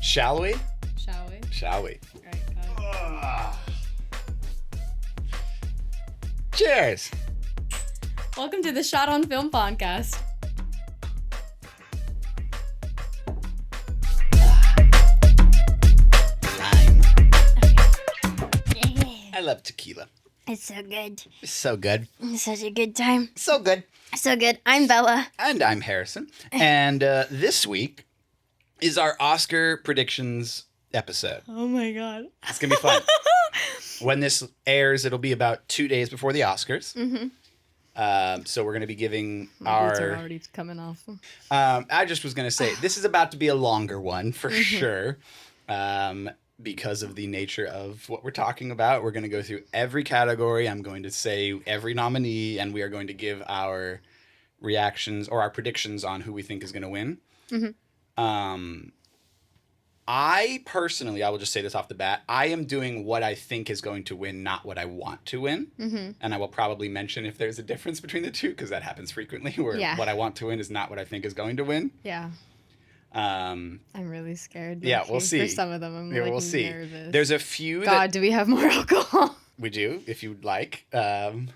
Shall we? Shall we? Shall we? Alright, Cheers. welcome to the Shot on Film podcast. Lime. I love tequila. It's so good. It's so good. It's such a good time. So good. So good. I'm Bella. And I'm Harrison. And this week is our Oscar predictions episode. Oh my god. It's going to be fun. When this airs, it'll be about 2 days before the Oscars. So we're going to be giving My boots are our... already coming off. I just was going to say, this is about to be a longer one for sure. Because of the nature of what we're talking about. We're going to go through every category. I'm going to say every nominee, and we are going to give our reactions or our predictions on who we think is going to win. I personally, I will just say this off the bat, I am doing what I think is going to win, not what I want to win. And I will probably mention if there's a difference between the two, because that happens frequently, where what I want to win is not what I think is going to win. Yeah. Um, I'm really scared. Yeah, we'll see. For some of them, I'm yeah, like we'll see. nervous. There's a few God, do we have more alcohol? we do, if you'd like. There's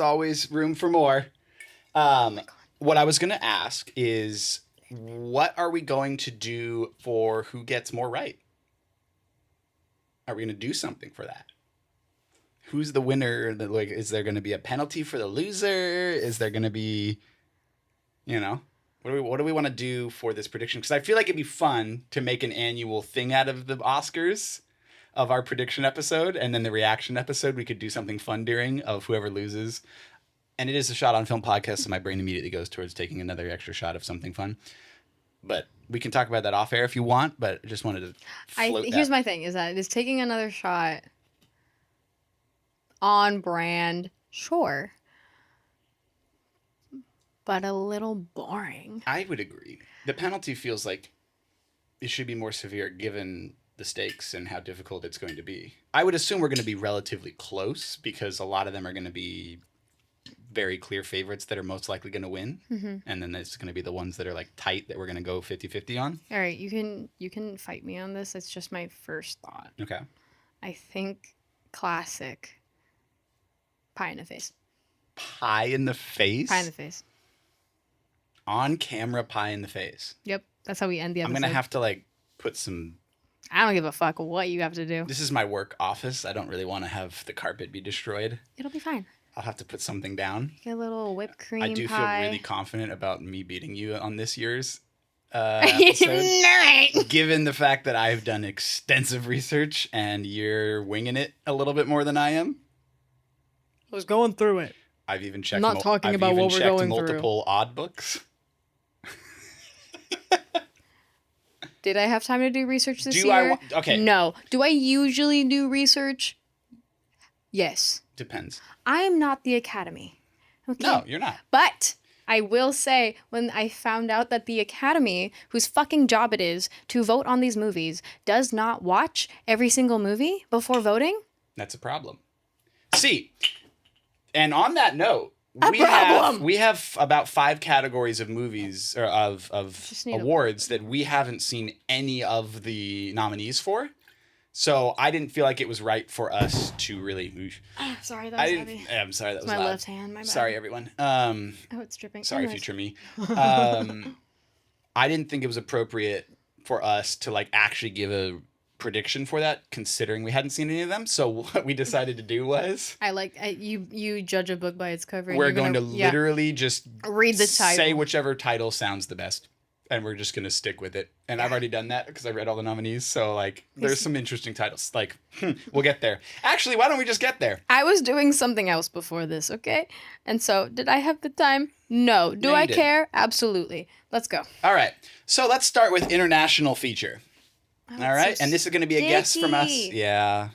always room for more. What I was going to ask is, what are we going to do for who gets more right? Are we going to do something for that? Who's the winner? Like, is there going to be a penalty for the loser? Is there going to be, what do we want to do for this prediction? Because I feel like it'd be fun to make an annual thing out of the Oscars of our prediction episode, and then the reaction episode we could do something fun during of whoever loses. And it is a Shot on Film podcast, so my brain immediately goes towards taking another extra shot of something fun. But we can talk about that off air if you want, but I just wanted to float Here's my thing, is that is taking another shot on brand, sure. But a little boring. I would agree. The penalty feels like it should be more severe given the stakes and how difficult it's going to be. I would assume we're going to be relatively close because a lot of them are going to be very clear favorites that are most likely going to win. And then there's going to be the ones that are like tight that we're going to go 50-50 on. All right, you can fight me on this. It's just my first thought. Okay. I think classic pie in the face. Pie in the face? Pie in the face. On camera pie in the face. Yep, that's how we end the I'm episode. going to have to put some... I don't give a fuck what you have to do. This is my work office. I don't really want to have the carpet be destroyed. It'll be fine. I'll have to put something down. Get a little whipped cream I do pie. feel really confident about me beating you on this year's Knew episode. it. Given the fact that I've done extensive research and you're winging it a little bit more than I am. I was going through it. I've even checked. Not talking I've about even what we're checked going through. multiple odd books. Did I have time to do research this Do year? I okay. No. Do I usually do research? Yes. Depends. I'm not the Academy. Okay. No, you're not. But I will say, when I found out that the Academy, whose fucking job it is to vote on these movies, does not watch every single movie before voting. That's a problem. See, and on that note, problem. we have about 5 categories of movies or of Just need a- awards that we haven't seen any of the nominees for. So I didn't feel like it was right for us to really. Sorry, that I was didn't. heavy. I'm sorry, that was My loud. left hand, my bad. Sorry, everyone. Oh, it's dripping. Sorry, Anyways. future me. I didn't think it was appropriate for us to actually give a prediction for that, considering we hadn't seen any of them. So what we decided to do was You judge a book by its cover. and we're you're going to gonna- yeah. literally just Read the say title. whichever title sounds the best, and we're just going to stick with it. And I've already done that because I read all the nominees. So there's some interesting titles. We'll get there. Actually, why don't we just get there? I was doing something else before this, okay? And so, did I have the time? No. Do No, you I didn't. care? Absolutely. Let's go. All right. So let's start with international feature. All right. And this is going to be a guess from us. sticky. Yeah.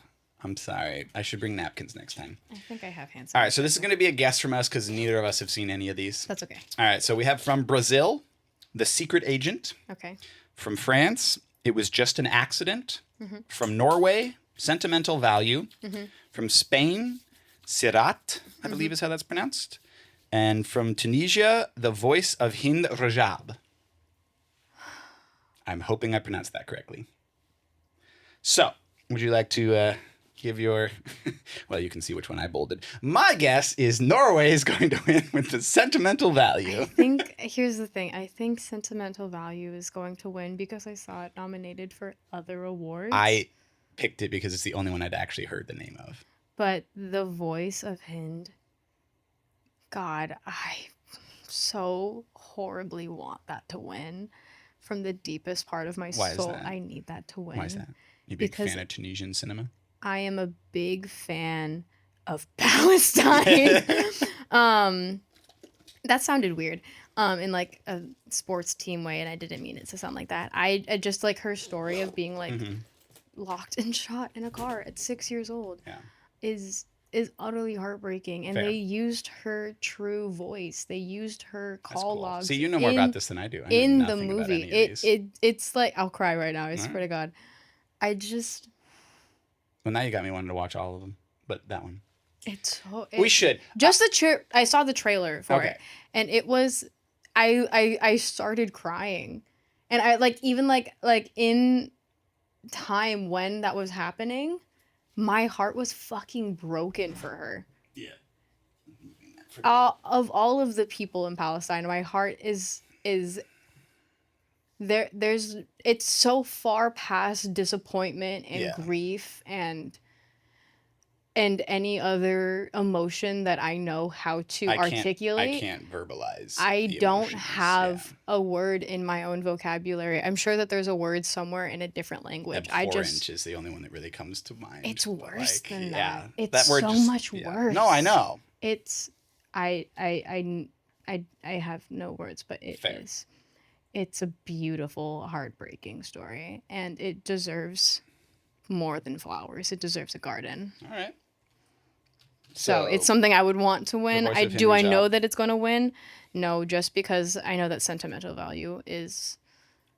I'm sorry. I should bring napkins next time. I think I have hands. All right. So this is going to be a guess from us because neither of us have seen any of these. That's okay. All right. So we have from Brazil, The Secret Agent. Okay. From France, It Was Just an Accident. From Norway, Sentimental Value. From Spain, Sirat, I believe is how that's pronounced. And from Tunisia, The Voice of Hind Rajab. I'm hoping I pronounced that correctly. So, would you like to give your... well, you can see which one I bolded. My guess is Norway is going to win with the sentimental value. I think here's the thing. I think Sentimental Value is going to win because I saw it nominated for other awards. I picked it because it's the only one I'd actually heard the name of. But the voice of Hind, God, I so horribly want that to win. From the deepest part of my Why is soul, that? I need that to win. Why is that? You a big Because fan of Tunisian cinema? I am a big fan of Palestine. That sounded weird. In like a sports team way, and I didn't mean it to sound like that. I just like her story of being like locked and shot in a car at 6 years old. Yeah. Is utterly heartbreaking, and Fair. they used her true voice. They used her That's call cool. logs. See, you know more about this than I do. I know in the nothing about movie. any of these. It's like I'll cry right now. I Alright. swear to God. I just Well, now you got me wanting to watch all of them, but that one. it's so We should. just the I saw the trailer for Okay. it, and it was I started crying, and I like even like in time when that was happening, my heart was fucking broken for her. Yeah. Of all of the people in Palestine, my heart is there's it's so far past disappointment and Yeah. grief and any other emotion that I know how to articulate. I can't verbalize. I the don't emotions, have a word in my own vocabulary. I'm sure that there's a word somewhere in a different Yeah. language. Abhorrent is the only one that really comes to mind. It's but, worse than yeah, that. It's word so just- much yeah. worse. No, I know. It's I have no words, but it Fair. is. It's a beautiful, heartbreaking story, and it deserves more than flowers. It deserves a garden. All right. So it's something I would want to win. Voice I of do. I Hindu know job. that it's going to win. No, just because I know that Sentimental Value is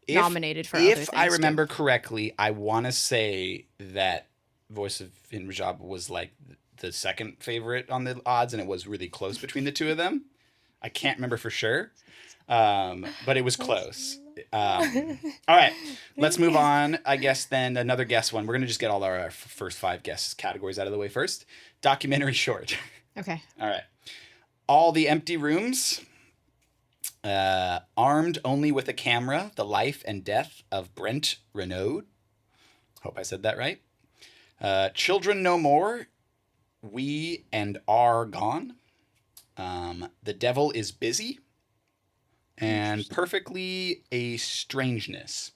If- nominated for other If things. I too. remember correctly, I want to say that Voice of Hind Rajab was like the second favorite on the odds, and it was really close between the two of them. I can't remember for sure, but it was close. All right, let's move on. I guess then another guess one. We're gonna just get all our first 5 guess categories out of the way first. Documentary short. Okay. All right. All the Empty Rooms. Armed Only with a Camera, The Life and Death of Brent Renaud. Hope I said that right. Children No More, We and Are Gone. The Devil is Busy. And Perfectly a Strangeness.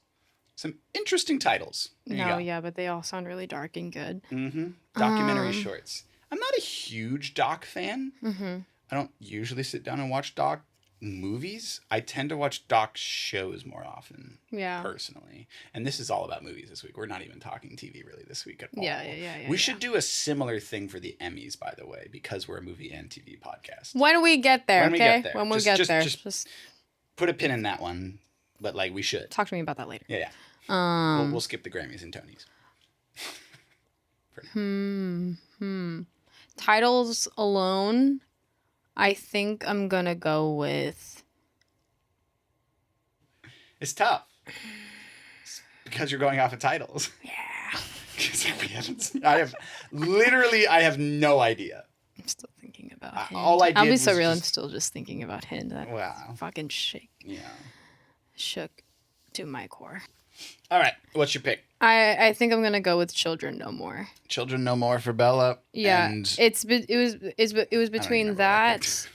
Some interesting titles. There you No, go. yeah, but they all sound really dark and good. Mm-hmm. Documentary shorts. I'm not a huge doc fan. Mm-hmm. I don't usually sit down and watch doc movies. I tend to watch doc shows more often, Yeah. personally. And this is all about movies this week. We're not even talking TV really this week at all. Yeah. We should do a similar thing for the Emmys, by the way, because we're a movie and TV podcast. When we get there, When we okay? get there. When we Just- get just- there, just- just Put a pin in that one, but like we should. talk to me about that later. Yeah. We'll skip the Grammys and Tonys. Titles alone, I think I'm gonna go with. It's tough. It's because you're going off of titles. Yeah. 'Cause we haven't seen- I have no idea. I'm still thinking about I- Hind. all I I'll did be was so real. I'm just- still just thinking about Hind. That Wow. fucking Yeah. shook to my core. All right. What's your pick? I think I'm gonna go with Children No More. Children No More for Bella. Yeah, And it was between remember what I that,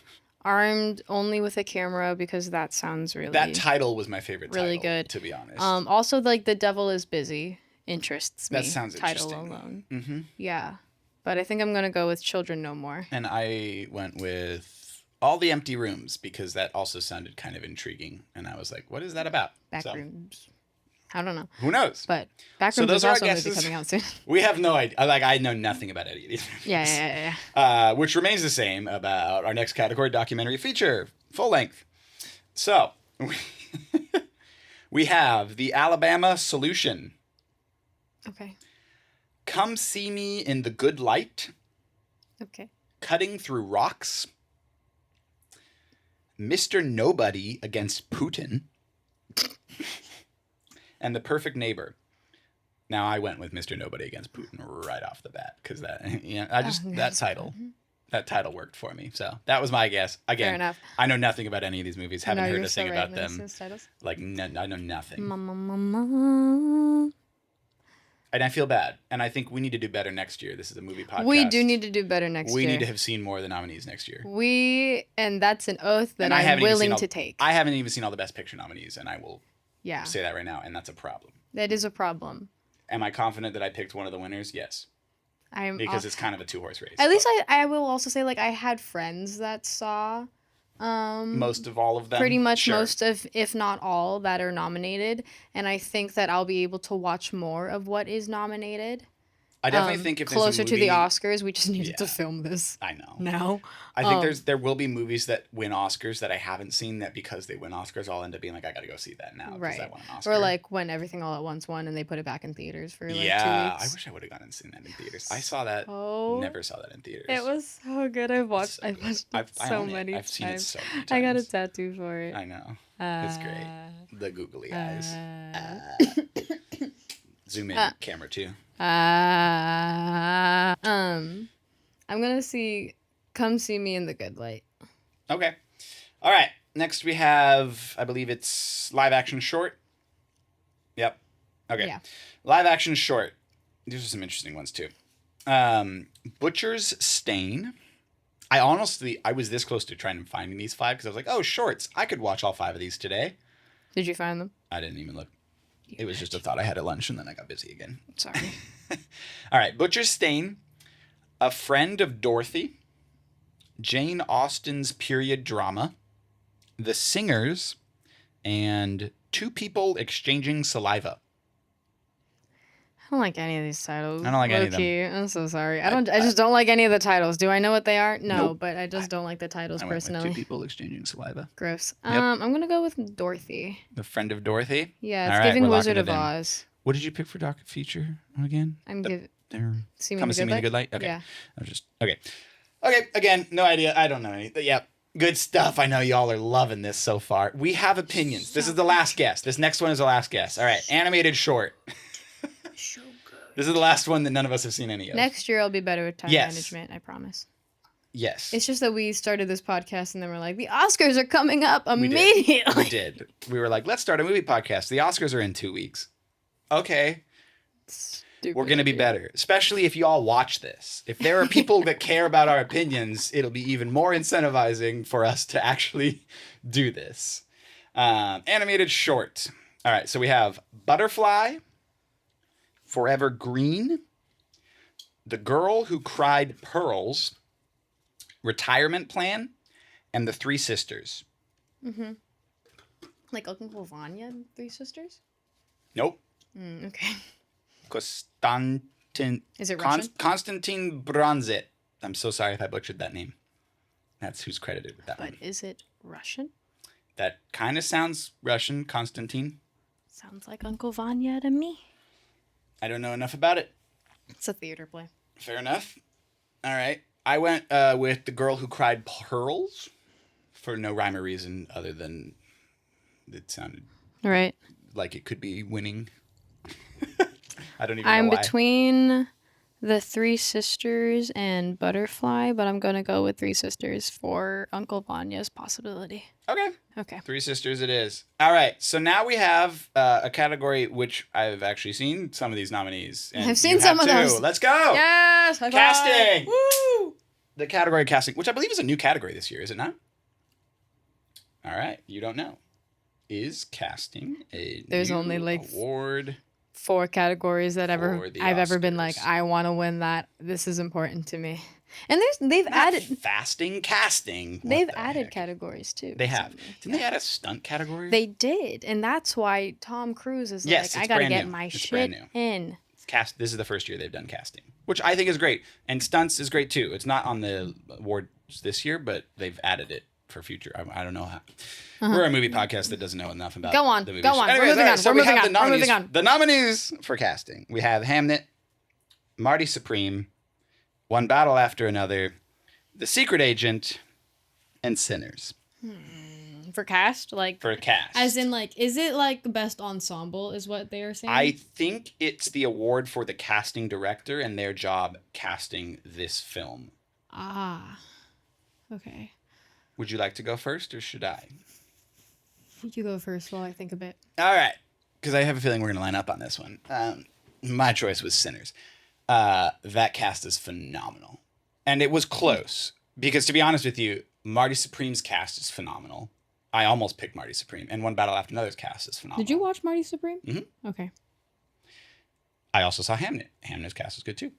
Armed Only with a Camera, because that sounds really that title was my favorite really title, good. to be honest. Also like The Devil is Busy interests me. That sounds title interesting. alone. Mm-hmm. Yeah, but I think I'm gonna go with Children No More. And I went with All the Empty Rooms because that also sounded kind of intriguing. And I was like, what is that about? So, Backrooms. I don't know, who knows? but Backrooms So those is are our also a movie guesses. coming out soon. We have no idea. Like, I know nothing about any of these movies. Yeah. Which remains the same about our next category, documentary feature, full length. So, we have The Alabama Solution, Okay. Come See Me in the Good Light, Okay. Cutting Through Rocks, Mr. Nobody Against Putin, and The Perfect Neighbor. Now I went with Mr. Nobody Against Putin right off the bat because that title worked for me. So that was my guess. Again, Fair enough. I know nothing about any of these movies. Haven't No, heard you're a thing so about right, them. those titles. Like I know nothing. Mama. And I feel bad. And I think we need to do better next year. This is a movie podcast. We do need to do better next year. We need to have seen more of the nominees next year. And that's an oath that And I I'm haven't even willing seen to take. I haven't even seen all the Best Picture nominees, and I will Yeah, say that right now, and that's a problem. that is a problem. Am I confident that I picked one of the winners? Yes. I'm Because it's kind of a 2-horse race. At least I will also say, like, I had friends that saw most of all of them. pretty much Sure. most of, if not all, that are nominated, and I think that I'll be able to watch more of what is nominated. I definitely think if there's closer a to the movie- Oscars, we just needed to Yeah. film this I know. now. I think there will be movies that win Oscars that I haven't seen that because they win Oscars, I'll end up being like, I got to go see that now because Right. I won an Oscar. Or like when Everything All at Once won and they put it back in theaters for like 2 yeah, I weeks. wish I would have gone and seen that in theaters. I saw that. Oh, Never saw that in theaters. it was so good. I watched so it good. I so own it. many I've seen it times. so many I got a times. tattoo for it. I know. It's great. The googly eyes. Zoom in camera too. I'm gonna see. Come see me in the good light. Okay. All right. Next we have, I believe it's live action short. Yep. Okay. Yeah. Live action short. These are some interesting ones too. Butcher's Stain. I was this close to trying to finding these 5 because I was like, oh, shorts. I could watch all 5 of these today. Did you find them? I didn't even look. It was just a thought I had at lunch and then I got busy again. Sorry. All right. Butcher's Stain. A Friend of Dorothy. Jane Austen's period drama. The Singers. And Two People Exchanging Saliva. I don't like any of these titles. I don't like any of them. Low-key. I'm so sorry. I just don't like any of the titles. Do I know what they are? No, Nope. but I just don't like the titles I went with personally. Two People Exchanging Saliva. Gross. Yep. I'm gonna go with Dorothy. The Friend of Dorothy. Yeah, All it's right, giving we're locking Wizard it of in. Oz. What did you pick for docket feature again? I'm giving. There. See me Come in and see me in the the good light. Okay. Yeah. I was just okay. Okay. Again, no idea. I don't know anything. Yeah. Good stuff. I know y'all are loving this so far. We have opinions. This is the last guess. This next one is the last guess. All right. Animated short. So good. This is the last one that none of us have seen any of. Next year I'll be better with time Yes. management. I promise. Yes. It's just that we started this podcast and then we're like, the Oscars are coming up We did. immediately. We did. We were like, let's start a movie podcast. The Oscars are in 2 weeks. Okay. Stupid. We're going to be better, especially if you all watch this. If there are people that care about our opinions, it'll be even more incentivizing for us to actually do this. Animated short. All right, so we have Butterfly, Forever Green, The Girl Who Cried Pearls, Retirement Plan, and The Three Sisters. Mm-hmm. Like Uncle Vanya and Three Sisters? Nope. Okay. Konstantin. Is it Russian? Konstantin Bronzit. I'm so sorry if I butchered that name. That's who's credited with that But one. is it Russian? That kind of sounds Russian, Konstantin. Sounds like Uncle Vanya to me. I don't know enough about it. It's a theater play. Fair enough. All right. I went with The Girl Who Cried Pearls for no rhyme or reason other than it sounded Right. like it could be winning. I don't even I'm know why. between The Three Sisters and Butterfly, but I'm going to go with Three Sisters for Uncle Vanya's possibility. Okay. Okay. Three Sisters it is. All right. So now we have a category which I've actually seen some of these nominees. And I've seen you some have of too. those. Let's go. Yes! High five! Casting! Woo! The category casting, which I believe is a new category this year, is it not? All right. You don't know. Is casting a There's new only, like, award? 4 categories that For the I've ever been like, Oscars. I want to win that. This is important to me. And they've Not added fasting casting. What they've the added heck? categories too. They have. recently. Didn't they add a stunt category? They did, and that's why Tom Cruise is Yes, like, I it's gotta brand get new. my It's shit brand new. in. This is the first year they've done casting, which I think is great. And stunts is great too. It's not on the awards this year, but they've added it for future. I don't know how. We're a movie podcast that doesn't know enough about Uh-huh. Go on, the movies. go on. We're Anyways, moving all right, on. so We're we moving have on. the We're nominees. moving on. The nominees for casting. We have Hamnet, Marty Supreme, One Battle After Another, The Secret Agent, and Sinners. for cast, like for a cast. as in like, is it like best ensemble? Is what they are saying? I think it's the award for the casting director and their job casting this film. Okay. Would you like to go first, or should I? You go first while I think a bit. All right, because I have a feeling we're going to line up on this one. My choice was Sinners. That cast is phenomenal. And it was close, because to be honest with you, Marty Supreme's cast is phenomenal. I almost picked Marty Supreme, and One Battle After Another's cast is phenomenal. Did you watch Marty Supreme? Mm-hmm. Okay. I also saw Hamnet. Hamnet's cast is good too.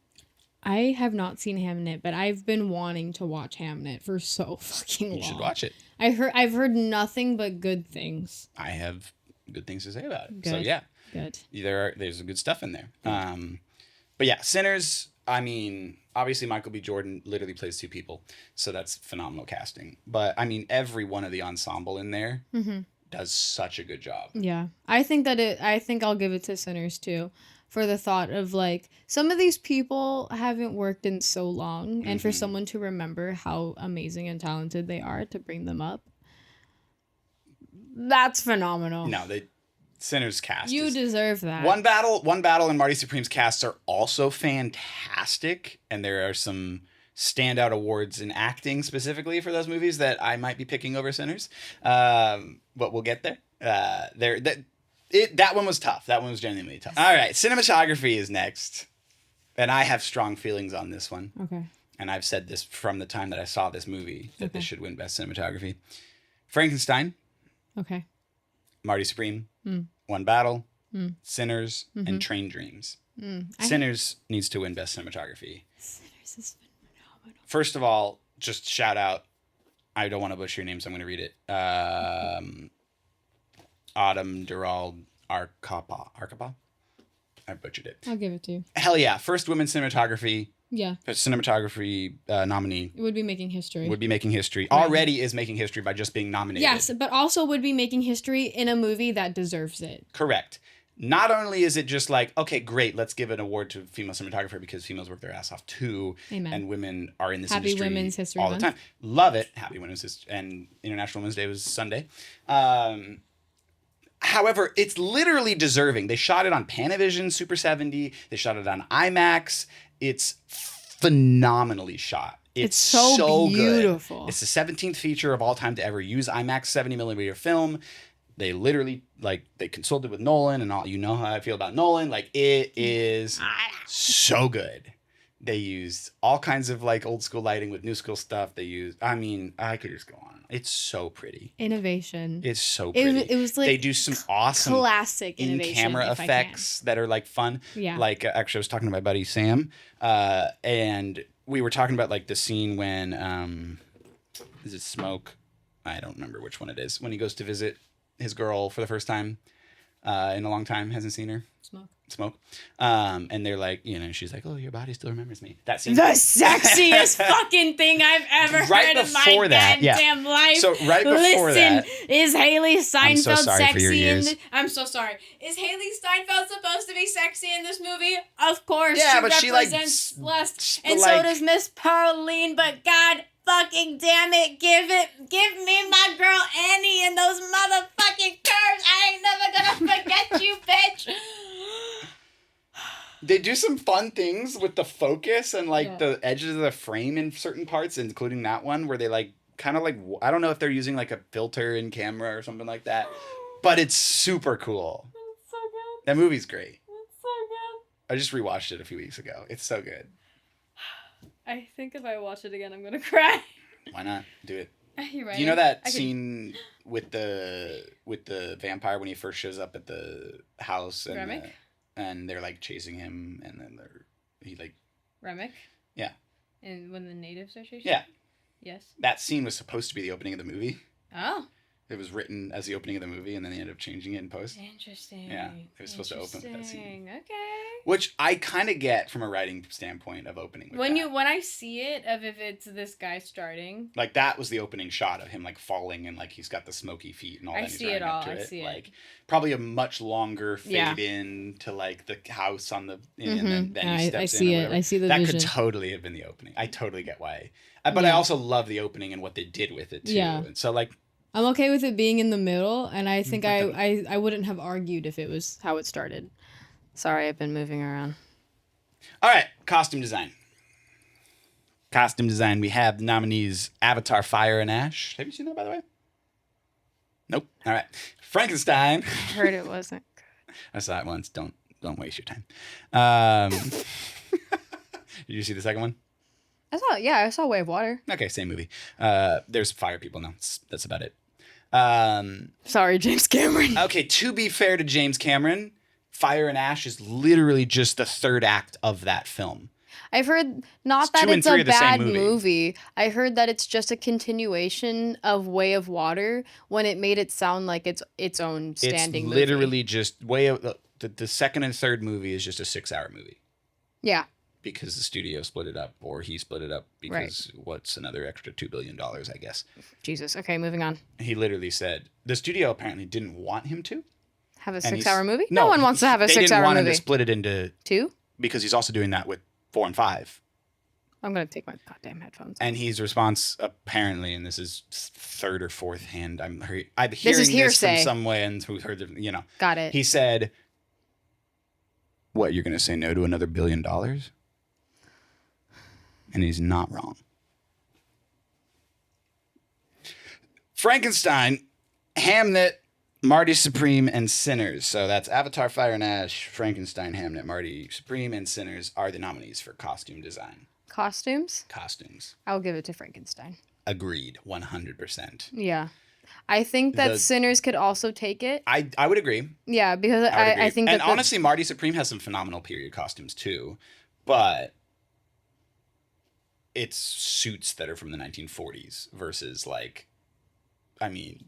I have not seen Hamnet, but I've been wanting to watch Hamnet for so fucking long. You should watch it. I've heard nothing but good things. I have good things to say about it. Good. So yeah, Good. there's good stuff in there. But yeah, Sinners. I mean, obviously Michael B. Jordan literally plays two people, so that's phenomenal casting. But I mean, every one of the ensemble in there does such a good job. Yeah. I think I'll give it to Sinners too, for the thought of like, some of these people haven't worked in so long, and for someone to remember how amazing and talented they are to bring them up. That's phenomenal. No, Sinners cast. You deserve that. One Battle, and Marty Supreme's casts are also fantastic, and there are some standout awards in acting specifically for those movies that I might be picking over Sinners. But we'll get there. That one was tough. That one was genuinely tough. All right, cinematography is next, and I have strong feelings on this one. Okay. And I've said this from the time that I saw this movie, that this should win Best Cinematography. Frankenstein, Okay. Marty Supreme, One Battle, Sinners, and Train Dreams. Sinners needs to win Best Cinematography. Sinners has been phenomenal. First of all, just shout out, I don't want to butcher your name, so I'm going to read it. Autumn Durald Arcapa? I butchered it. I'll give it to you. Hell yeah. First women cinematography nominee. It would be making history. Would be making history. Already is making history by just being nominated. Yes, but also would be making history in a movie that deserves it. Correct. Not only is it just like, okay, great, let's give an award to female cinematographer because females work their ass off too. Amen. And women are in this Happy industry Women's History all Month. the time. Love it. Happy Women's History. And International Women's Day was Sunday. However, it's literally deserving. They shot it on Panavision Super 70. They shot it on IMAX. It's phenomenally shot. It's so beautiful. Good. It's the 17th feature of all time to ever use IMAX 70mm film. They literally, they consulted with Nolan and all. You know how I feel about Nolan. It is so good. They used all kinds of old school lighting with new school stuff. I could just go on. It's so pretty. Innovation. It's so pretty. It was they do some awesome classic in-camera effects that are fun. Yeah. Actually, I was talking to my buddy Sam, and we were talking about the scene when is it Smoke? I don't remember which one it is. When he goes to visit his girl for the first time in a long time, hasn't seen her. Smoke. And they're she's like, oh, your body still remembers me. That scene. The sexiest fucking thing I've ever heard in my goddamn life. So right before that. Is Haley Steinfeld sexy in this? I'm so sorry. Is Haley Steinfeld supposed to be sexy in this movie? Of course. Yeah, she but represents lust. And so does Miss Pearline, but God fucking damn it, give me my girl Annie and those motherfucking curves. I ain't never gonna forget you, bitch. They do some fun things with the focus and the edges of the frame in certain parts, including that one where they I don't know if they're using a filter in camera or something like that, but it's super cool. It's so good. That movie's great. It's so good. I just rewatched it a few weeks ago. It's so good. I think if I watch it again, I'm gonna cry. Why not? Do it. You're right. Do you know that scene with the vampire when he first shows up at the house and they're chasing him and then Remick? Yeah. And when the natives are chasing? Yeah. Yes. That scene was supposed to be the opening of the movie. Oh. It was written as the opening of the movie, and then they ended up changing it in post. Interesting. Yeah, it was supposed to open with that scene. Okay. Which I kind of get from a writing standpoint of opening with when I see it of if it's this guy starting. That was the opening shot of him falling and he's got the smoky feet and all that. I see it all. I see it. Probably a much longer fade in to the house on the and then he steps I see in. it. I see the that vision. could totally have been the opening. I totally get why. But I also love the opening and what they did with it too. Yeah. And so I'm okay with it being in the middle, and I think I wouldn't have argued if it was how it started. Sorry, I've been moving around. All right, costume design. Costume design. We have the nominees: Avatar, Fire and Ash. Have you seen that, by the way? Nope. All right, Frankenstein. Heard it wasn't. I saw it once. Don't waste your time. Did you see the second one? I saw Way of Water. Okay, same movie. There's fire people now. That's about it. Sorry, James Cameron. Okay, to be fair to James Cameron, Fire and Ash is literally just the third act of that film. I've heard not It's that 2 and it's 3 a are the same bad movie. movie. I heard that it's just a continuation of Way of Water when it made it sound like its own standing It's movie. literally just the second and third movie is just a 6-hour movie Yeah. because the studio split it up, or he split it up because what's another extra $2 billion, I guess. Jesus. Okay, moving on. He literally said the studio apparently didn't want him to. Have a and he's- 6-hour movie? No one wants to have a they didn't 6-hour want him movie. to split it into 2? because he's also doing that with 4 and 5. I'm going to take my goddamn headphones. And his response, apparently, and this is third or fourth hand, I'm hearing is this from hearsay. someone who heard, Got it. he said, "What, you're going to say no to another $1 billion?" And he's not wrong. Frankenstein, Hamnet, Marty Supreme, and Sinners. So that's Avatar, Fire and Ash, Frankenstein, Hamnet, Marty Supreme, and Sinners are the nominees for costume design. Costumes? Costumes. I'll give it to Frankenstein. Agreed, 100%. Yeah. I think that The- Sinners could also take it. I would agree. Yeah, because I would agree. I think and that honestly, Marty Supreme has some phenomenal period costumes too, but it's suits that are from the 1940s versus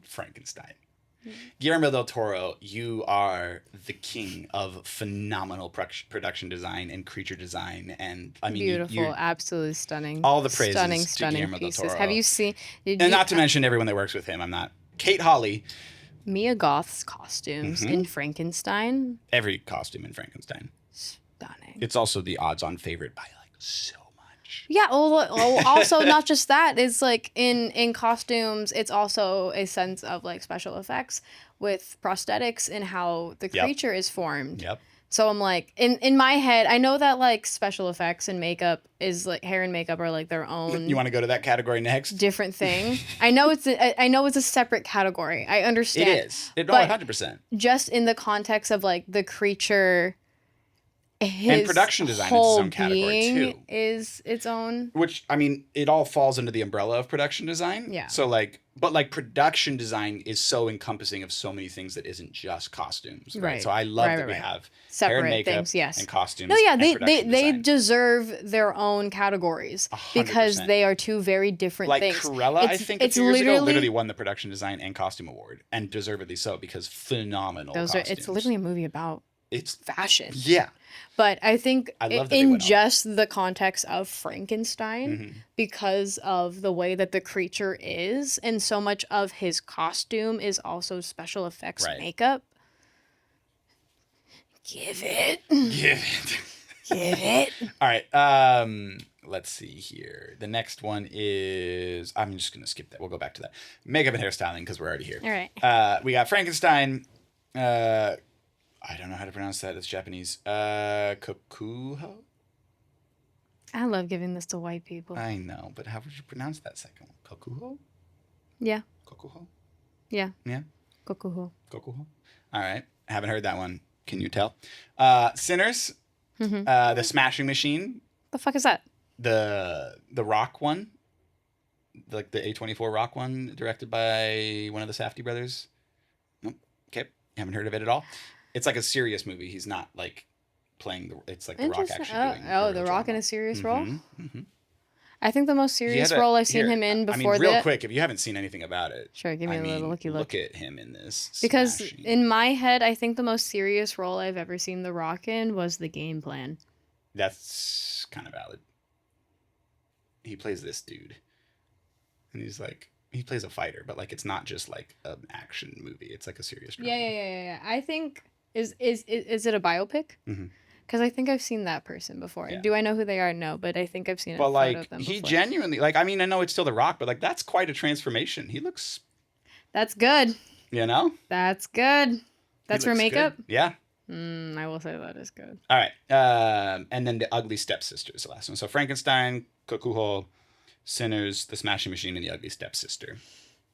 Frankenstein. Guillermo del Toro, you are the king of phenomenal production design and creature design, and beautiful, you're, absolutely stunning. all the praises stunning, to stunning Guillermo del pieces. Toro. Have you seen? and not to mention everyone that works with him. Kate Hawley. Mia Goth's costumes Mhm. in Frankenstein? Every costume in Frankenstein. Stunning. It's also the odds-on favorite by so much. Yeah. Also, not just that. It's like in costumes, it's also a sense of like special effects with prosthetics and how the Yep. creature is formed. Yep. So I'm like, in my head, I know that like special effects and makeup is like hair and makeup are like their own You want to go to that category next? different thing. I know it's a separate category. I understand. It is. No, But- 100%. Just in the context of like the creature, his production design is its whole own category, being too. is its own. Which, it all falls under the umbrella of production design. Yeah. So, but production design is so encompassing of so many things that isn't just costumes. Right. Right. So I love Right, that right, we right. have hair Separate and makeup things, yes. and costumes. No, yeah, and they production design. deserve their own categories 100%. because they are two very different Like things. Cruella, I It's- think a it's few years ago, literally- literally won the production design and costume award, and deservedly so because phenomenal. It's costumes. literally a movie about It's fashion. yeah. But I think I love that they in went all just the context of Frankenstein, Mhm. because of the way that the creature is, and so much of his costume is also special effects Right. makeup. Give it. Give it. Give it. All right. Let's see here. The next one is. I'm just gonna skip that. We'll go back to that. Makeup and hairstyling because we're already here. All right. We got Frankenstein. I don't know how to pronounce that. It's Japanese. Kokuho. I love giving this to white people. I know, but how would you pronounce that second one? Kokuho. Yeah. Kokuho. Yeah. Yeah. Kokuho. Kokuho. All right. Haven't heard that one. Can you tell? Sinners. Mm-hmm. The Smashing Machine. The fuck is that? The Rock one, like the A24 Rock one, directed by one of the Safdie brothers. Nope. Okay, haven't heard of it at all. It's like a serious movie. He's not like playing the. It's like the Rock Interesting. actually doing. Oh, a The real Rock in drama. a serious role? Mm-hmm. I think the most serious role I've seen him in before real that. quick, if you haven't seen anything about it, Sure, give me a little looky look. Look at him in this. Because Smashing. in my head, I think the most serious role I've ever seen The Rock in was The Game Plan. That's kind of valid. He plays this dude, and he plays a fighter, but like it's not just like an action movie. It's like a serious drama. Yeah. I think is it a biopic? Mhm. Because I think I've seen that person before. Yeah. Do I know who they are? No, but I think I've seen a But photo of like them he before. genuinely I know it's still The Rock, but like that's quite a transformation. He looks That's good. You know? That's good. He That's for looks makeup? good. Yeah. I will say that is good. All right. And then The Ugly Stepsister is the last one. So Frankenstein, Kokuho, Sinners, The Smashing Machine, and The Ugly Stepsister.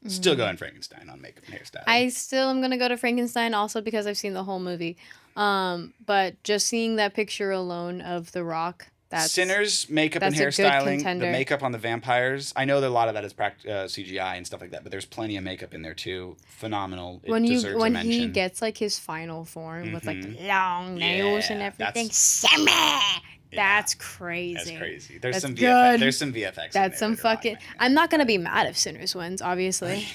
Still going Frankenstein on makeup and hairstyle. I still am gonna go to Frankenstein also because I've seen the whole movie. But just seeing that picture alone of The Rock, that's Sinners, makeup and that's a good hairstyling, the contender. makeup on the vampires. I know that a lot of that is CGI and stuff like that, but there's plenty of makeup in there too. Phenomenal. It when deserves a he mention. gets like his final form with like Mhm. the long nails and Yeah, everything. that's- Sammy! Yeah, That's crazy. That's crazy. There's That's some good. VFX. There's some VFX. in That's there some later on, fucking. man. I'm not gonna be mad if Sinners wins, obviously.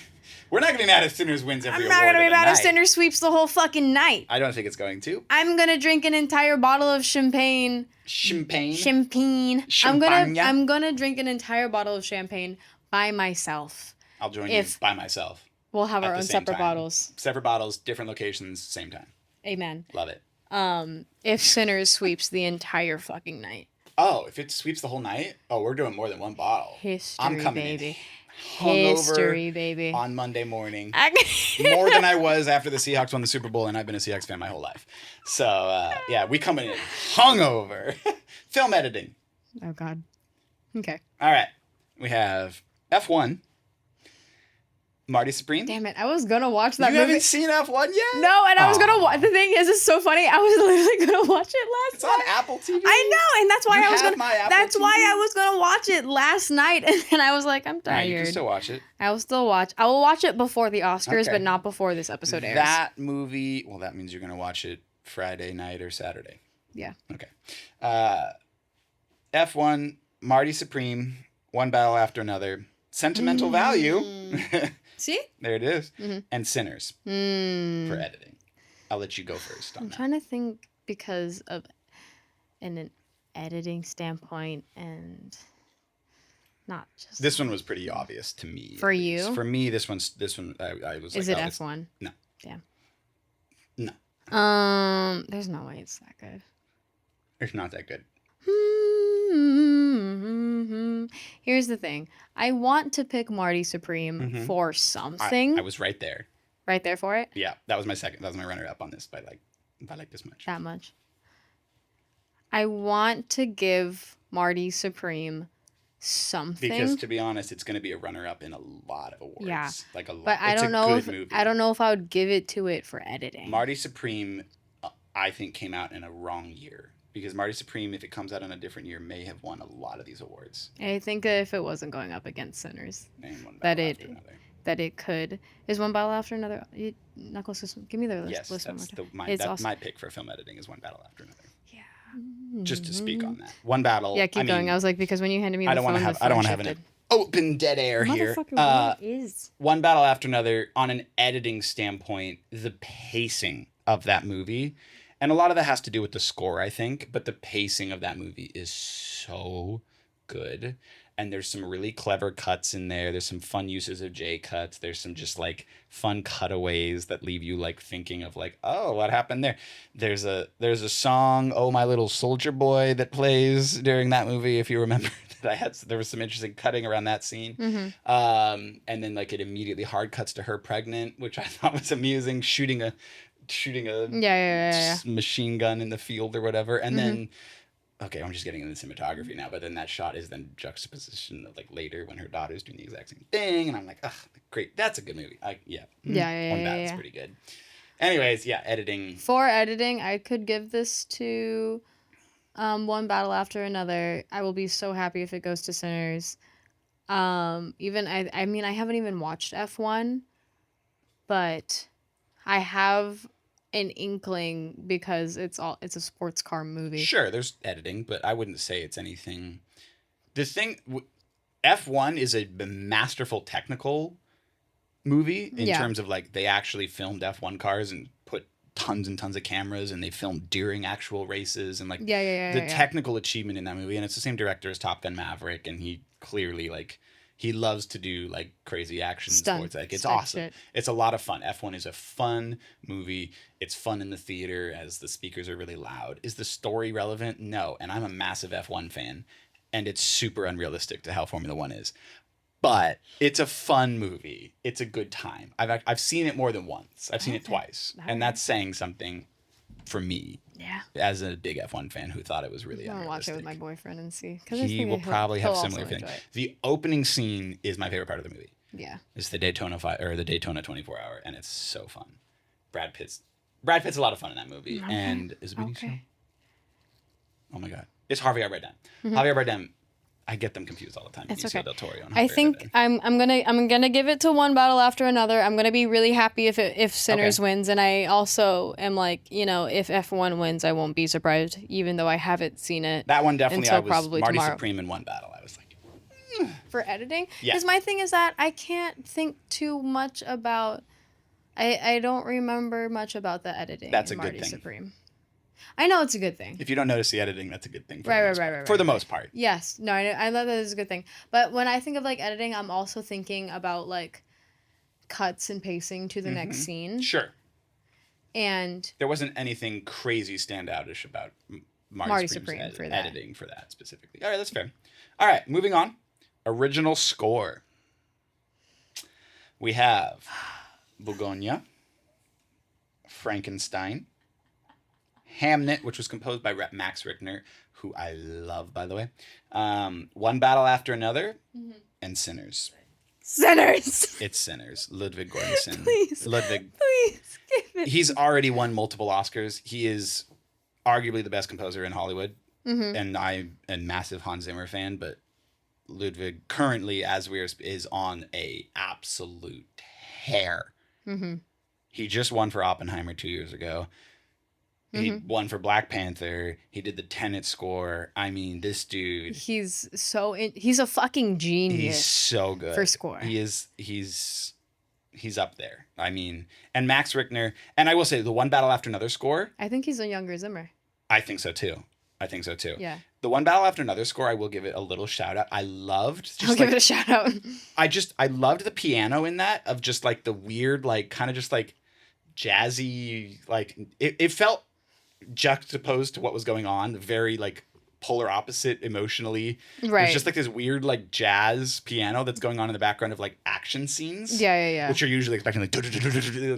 We're not gonna be mad if Sinners wins every I'm award not gonna of be the mad if night. Sinners sweeps the whole fucking night. I don't think it's going to. I'm gonna drink an entire bottle of champagne. Champagne. Champagne. Champagne. I'm gonna drink an entire bottle of champagne by myself. I'll join If- you by myself. We'll have At our the own same separate time. bottles. Separate bottles, different locations, same time. Amen. Love it. If Sinners sweeps the entire fucking night. Oh, if it sweeps the whole night, oh, we're doing more than one bottle. History, I'm coming baby. in hungover History, baby. on Monday morning. I- More than I was after the Seahawks won the Super Bowl, and I've been a Seahawks fan my whole life. So, yeah, we coming in hungover. Film editing. Oh, God. Okay. All right. We have F1. Marty Supreme. Damn it. I was gonna watch that You movie. haven't seen F1 yet? No, and I was gonna Aw. watch. The thing is, it's so funny. I was literally gonna watch it last It's on night. Apple TV. I know, and that's why You I was have gonna. my Apple That's why TV? I was gonna watch it last night, and then I was like, I'm Yeah, you can tired. still watch it. I will still watch. I will watch it before the Oscars, Okay. but not before this episode airs. That movie, well, that means you're going to watch it Friday night or Saturday. Yeah. Okay. F1, Marty Supreme, one battle after another. Sentimental value. See? There it is. Mhm. And Sinners Hmm. for editing. I'll let you go first on I'm that. trying to think because of an editing standpoint and not just. This one was pretty obvious to me. at For least. you? For me, this one, I was Is like, it oh, F1? no. Damn. No. There's no way it's that good. It's not that good. Here's the thing. I want to pick Marty Supreme Mhm. for something. I was right there. Right there for it. Yeah, that was my second. That was my runner up on this by like this much. That much. I want to give Marty Supreme something. Because to be honest, it's going to be a runner up in a lot of awards. Yeah. Like a lot. but I It's don't a know good if movie. I don't know if I would give it to it for editing. Marty Supreme, I think, came out in a wrong year. Because Marty Supreme, if it comes out in a different year, may have won a lot of these awards. I think if it wasn't going up against Sinners, And one That battle it- after another. that it could. Is one battle after another? Knuckles, give me the list, Yes, list one more that's time. my It's that's awesome. my pick for film editing is one battle after another. Yeah. Just to speak on that, one battle. Yeah, keep I going. mean, I was like, because when you handed me the I don't phone, want to the have I don't phone want to have an shifted. open dead air here. Motherfucker, what is? One battle after another on an editing standpoint, the pacing of that movie, and a lot of that has to do with the score, I think, but the pacing of that movie is so good. And there's some really clever cuts in there. There's some fun uses of J cuts. There's some just like fun cutaways that leave you like thinking of like, oh, what happened there? There's a song, "Oh My Little Soldier Boy," that plays during that movie. If you remember, there was some interesting cutting around that scene. Mm-hmm. And then like it immediately hard cuts to her pregnant, which I thought was amusing, shooting a Yeah. machine gun in the field or whatever. And Mhm. then okay, I'm just getting into cinematography now, but then that shot is then juxtaposition of like later when her daughter's doing the exact same thing, and I'm like, great, that's a good movie. Yeah, One yeah, Bat's yeah. pretty good. Anyways, yeah, editing. For editing, I could give this to one battle after another. I will be so happy if it goes to Sinners. Even I mean, I haven't even watched F1, but I have an inkling because it's a sports car movie. Sure, there's editing, but I wouldn't say it's anything. The thing, F1 is a masterful technical movie in Yeah. terms of like they actually filmed F1 cars and put tons and tons of cameras, and they filmed during actual races, and like Yeah. the technical achievement in that movie. And it's the same director as Top Gun Maverick, and he clearly like he loves to do like crazy action sports. Like it's stunt awesome. shit. It's a lot of fun. F1 is a fun movie. It's fun in the theater as the speakers are really loud. Is the story relevant? No. And I'm a massive F1 fan, and it's super unrealistic to how Formula One is. but it's a fun movie. It's a good time. I've seen it more than once. I've seen it Okay. twice, Alright. and that's saying something for me Yeah. as a big F1 fan who thought it was really I'm gonna watch it with unrealistic. my boyfriend and see. 'Cause I He think will he'll- probably have he'll similar also feelings. enjoy it. The opening scene is my favorite part of the movie. Yeah. It's the Daytona the Daytona 24 hour, and it's so fun. Brad Pitt's a lot of fun in that movie, Okay. and is it Benicio? Okay. Oh my god, it's Javier Bardem. Javier Bardem, I get them confused all the time. It's Benicio okay. del Toro and I Javier think Bardem. I'm gonna give it to one battle after another. I'm gonna be really happy if Sinners wins, and I also am like, if F1 wins, I won't be surprised, even though I haven't seen it That one definitely. until I was probably Marty tomorrow. Supreme in one battle. I was like, for editing. Yeah. Because my thing is that I can't think too much about. I don't remember much about the editing. That's in a good Marty thing. Supreme. I know it's a good thing. if you don't notice the editing, that's a good thing. For Right, the right, most right, part. right, For right, the right. most part. Yes, no, I love that it's a good thing. But when I think of like editing, I'm also thinking about like cuts and pacing to the next scene. Sure. And There wasn't anything crazy standoutish about Marty Marty Supreme Supreme's for that. editing for that specifically. All right, that's fair. All right, moving on. Original score. We have Bugonia, Frankenstein, Hamnet, which was composed by Max Richter, who I love, by the way. One Battle After Another, and Sinners. Sinners. It's Sinners. Ludwig Göransson. Please. Ludwig. Please give it. He's already won multiple Oscars. He is arguably the best composer in Hollywood, and I am a massive Hans Zimmer fan. But Ludwig currently, as we're is on a absolute tear. He just won for Oppenheimer 2 years ago. He won for Black Panther. He did the Tenet score. I mean, this dude. He's he's a fucking genius. He's so good for score. He is. He's up there. I mean, and Max Richter. And I will say, the One Battle After Another score. I think he's a younger Zimmer. I think so too. Yeah. The One Battle After Another score, I will give it a little shout out. I loved. I'll give it a shout out. I loved the piano in that, of just like the weird, like kind of just like jazzy, like it felt juxtaposed to what was going on, very like polar opposite emotionally. Right. It's just like this weird like jazz piano that's going on in the background of like action scenes. Yeah. Which you're usually expecting like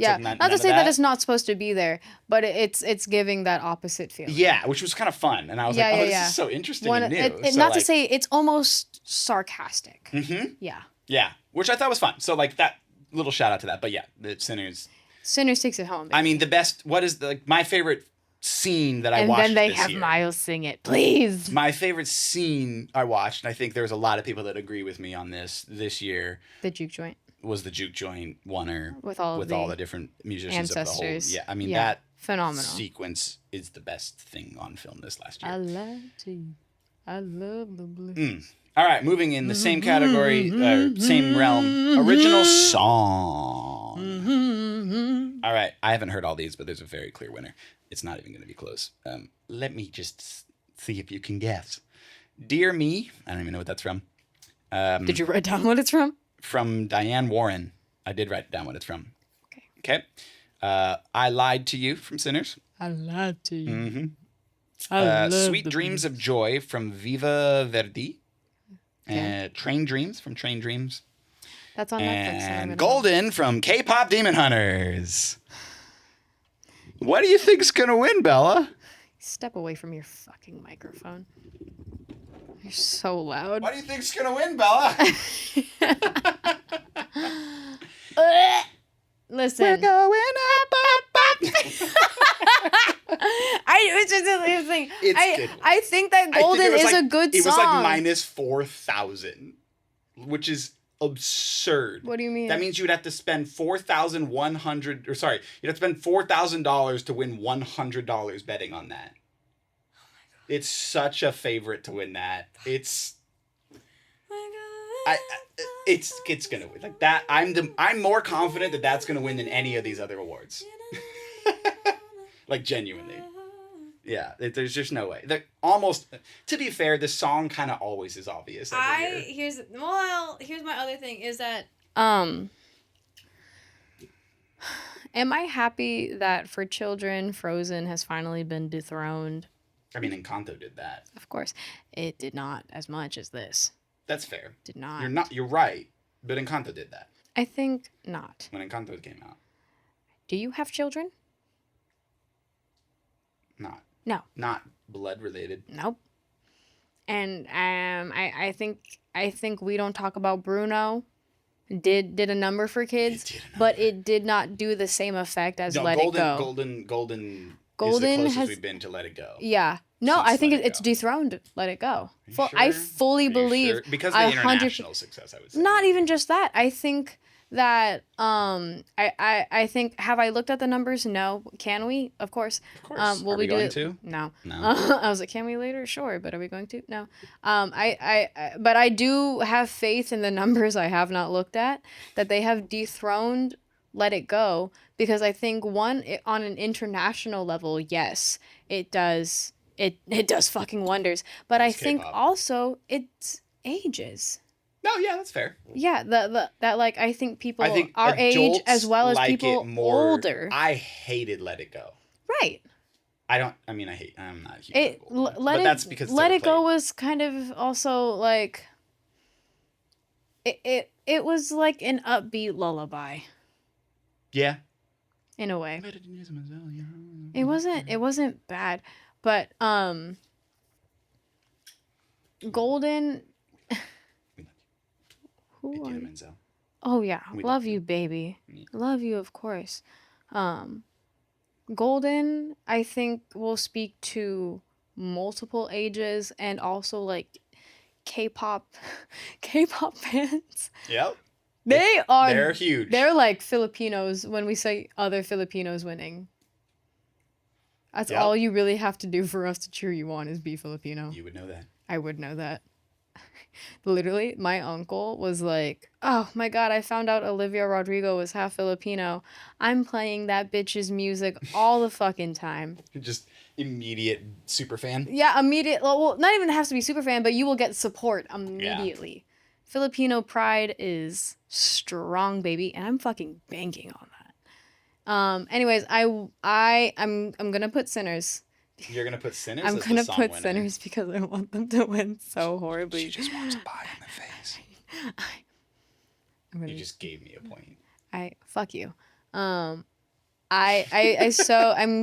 Yeah. Not to say that it's not supposed to be there, but it's giving that opposite feeling. Yeah, which was kind of fun, and I was like, "Oh, this is so interesting and new." So, not to like, say it's almost sarcastic. Mhm. Yeah. Yeah, which I thought was fun. So like that little shout out to that. But yeah, the Sinners. Sinners takes it home. I mean, the best. What is my favorite scene that I and watched? then they this have year? Miles sing it, please. My favorite scene I watched, and I think there's a lot of people that agree with me on this year, The juke joint was the Juke Joint Oneer with all of the different musicians ancestors. of the whole. Yeah, I mean Yeah. that Phenomenal. sequence is the best thing on film this last year. I love you. I love the blue. All right, moving in the same category, same realm, original song. All right, I haven't heard all these, but there's a very clear winner. It's not even going to be close. Let me just see if you can guess. Dear Me, I don't even know what that's from. Did you write down what it's from? From Diane Warren. I did write down what it's from. Okay. Okay. I Lied to You from Sinners. I lied to you. Mm-hmm. Sweet Dreams of Joy from Viva Verdi. Okay. Train Dreams from Train Dreams. That's on Netflix. and I'm And gonna- Golden from K-Pop Demon Hunters. What do you think's gonna win, Bella? Step away from your fucking microphone. You're so loud. What do you think's gonna win, Bella? Listen. going up. It's just a thing. It's good. I think that Golden is a good song. It was like minus 4,000, which is absurd. What do you mean? That means you would have to spend $4,100, or sorry, you'd have to spend $4,000 to win $100 betting on that. It's such a favorite to win that. It's gonna win like that. I'm more confident that that's gonna win than any of these other awards. Like genuinely, yeah. There's just no way. To be fair, the song kind of always is obvious. Every year. Here's my other thing is that am I happy that for children Frozen has finally been dethroned? I mean, Encanto did that. Of course, it did not as much as this. That's fair. Did not. You're right. But Encanto did that I think not. when Encanto came out. Do you have children? Not. No. Not blood related. Nope. And I think we don't talk about Bruno. Did a number for kids, It did a number. but it did not do the same effect as No, Let It Go. Golden is the Golden closest has- we've been to Let It Go. Yeah. No, Since I think Let It it's Go. dethroned Let It Go. Are you I sure? fully Are you believe. sure? Because of the 100 international success, I would say. Not even just that. I think that I think, have I looked at the numbers? No. Can we? Of course. Of course. Will Are we we do going it? to? No. No. I was like, can we later? Sure, but are we going to? No. But I do have faith in the numbers I have not looked at that they have dethroned Let It Go, because I think on an international level, yes, it does. It does fucking wonders. But I It's think K-pop. also it's ages. No, yeah, that's fair. Yeah, that like I think people I think our age adults as well as like people it more. older. I hated Let It Go. Right. I'm not a huge It Golden, let but it that's because it's Let It Go overplayed. was kind of also like it was like an upbeat lullaby Yeah. in a way. Mm-hmm. It wasn't bad, but Golden who Idina are Menzel. Oh yeah, We love love you, you. baby. Yeah. Love you, of course. Golden, I think, will speak to multiple ages and also like K-pop, K-pop fans. Yep. They're huge. they're like Filipinos when we say other Filipinos winning. That's Yep. all you really have to do for us to cheer you on is be Filipino. You would know that. I would know that. Literally, my uncle was like, "Oh my god, I found out Olivia Rodrigo was half Filipino. I'm playing that bitch's music all the fucking time." Just immediate super fan. Yeah, immediate. Well, not even has to be super fan, but you will get support immediately. Filipino pride is strong, baby, and I'm fucking banking on that. Anyways, I'm gonna put Sinners. You're gonna put Sinners. I'm as the gonna song put winner. Sinners because I want them to win so horribly. She just wants a pie in the face. I'm gonna, You just gave me a point. I fuck you. I'm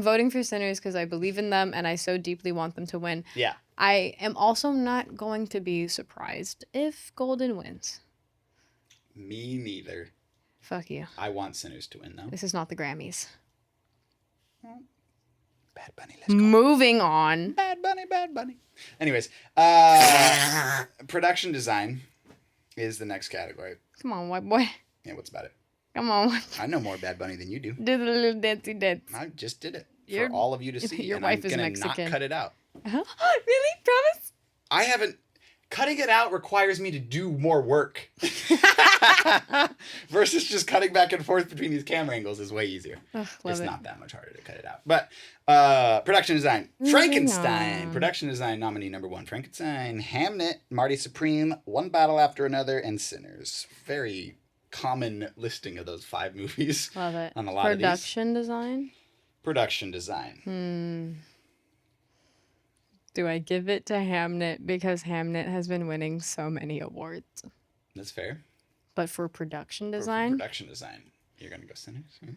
voting for Sinners because I believe in them and I so deeply want them to win. Yeah. I am also not going to be surprised if Golden wins. Me neither. Fuck you. I want Sinners to win though. This is not the Grammys. Bad Bunny, let's go. Moving on. Bad Bunny, Bad Bunny. Anyways, production design is the next category. Come on, white boy. Yeah, what's about it? Come on. I know more Bad Bunny than you do. Do the little dancey dance. I just did it Your- for all of you to see. your and wife I'm is gonna Mexican. not cut it out. Really? Promise? I haven't. Cutting it out requires me to do more work. Versus just cutting back and forth between these camera angles is way easier. Ugh, It's love it. not that much harder to cut it out. But production design. Moving Frankenstein. on. Production design nominee number 1. Frankenstein. Hamnet. Marty Supreme. One Battle After Another. And Sinners. Very common listing of those 5 movies. Love it. On a lot of these. Production design? Production design. Do I give it to Hamnet because Hamnet has been winning so many awards? That's fair. But for production Or for design, production design. You're going to go Sinners? Hmm?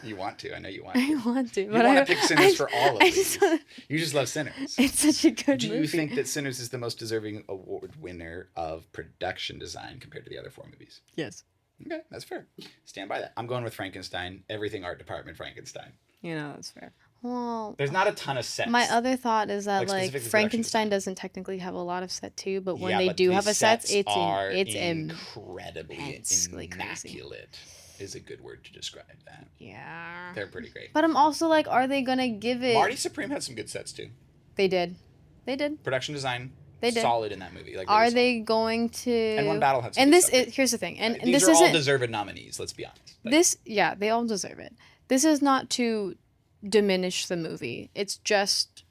You want to. I know you want I to. want to. You But want I to pick Sinners for all of I these. just wanna- You just love Sinners. It's such a good Do movie. you think that Sinners is the most deserving award winner of production design compared to the other 4 movies? Yes. Okay, that's fair. Stand by that. I'm going with Frankenstein. Everything art department Frankenstein. You know, that's fair. Well, There's not a ton of sets. my other thought is that Like, like specifically production Frankenstein design. doesn't technically have a lot of set too, but when Yeah, they but do these have a set, it's are it's incredibly immensely crazy. immaculate. Is a good word to describe that. yeah. They're pretty great. But I'm also like, are they gonna give it? Marty Supreme had some good sets too. They did. Production design. They did. Solid in that movie. Like, Are really they going to? And One Battle had some And good this stuff, too. here's the thing, and These this are all isn't deserved nominees. Let's be honest. Like, this. Yeah, they all deserve it. This is not to diminish the movie. It's just,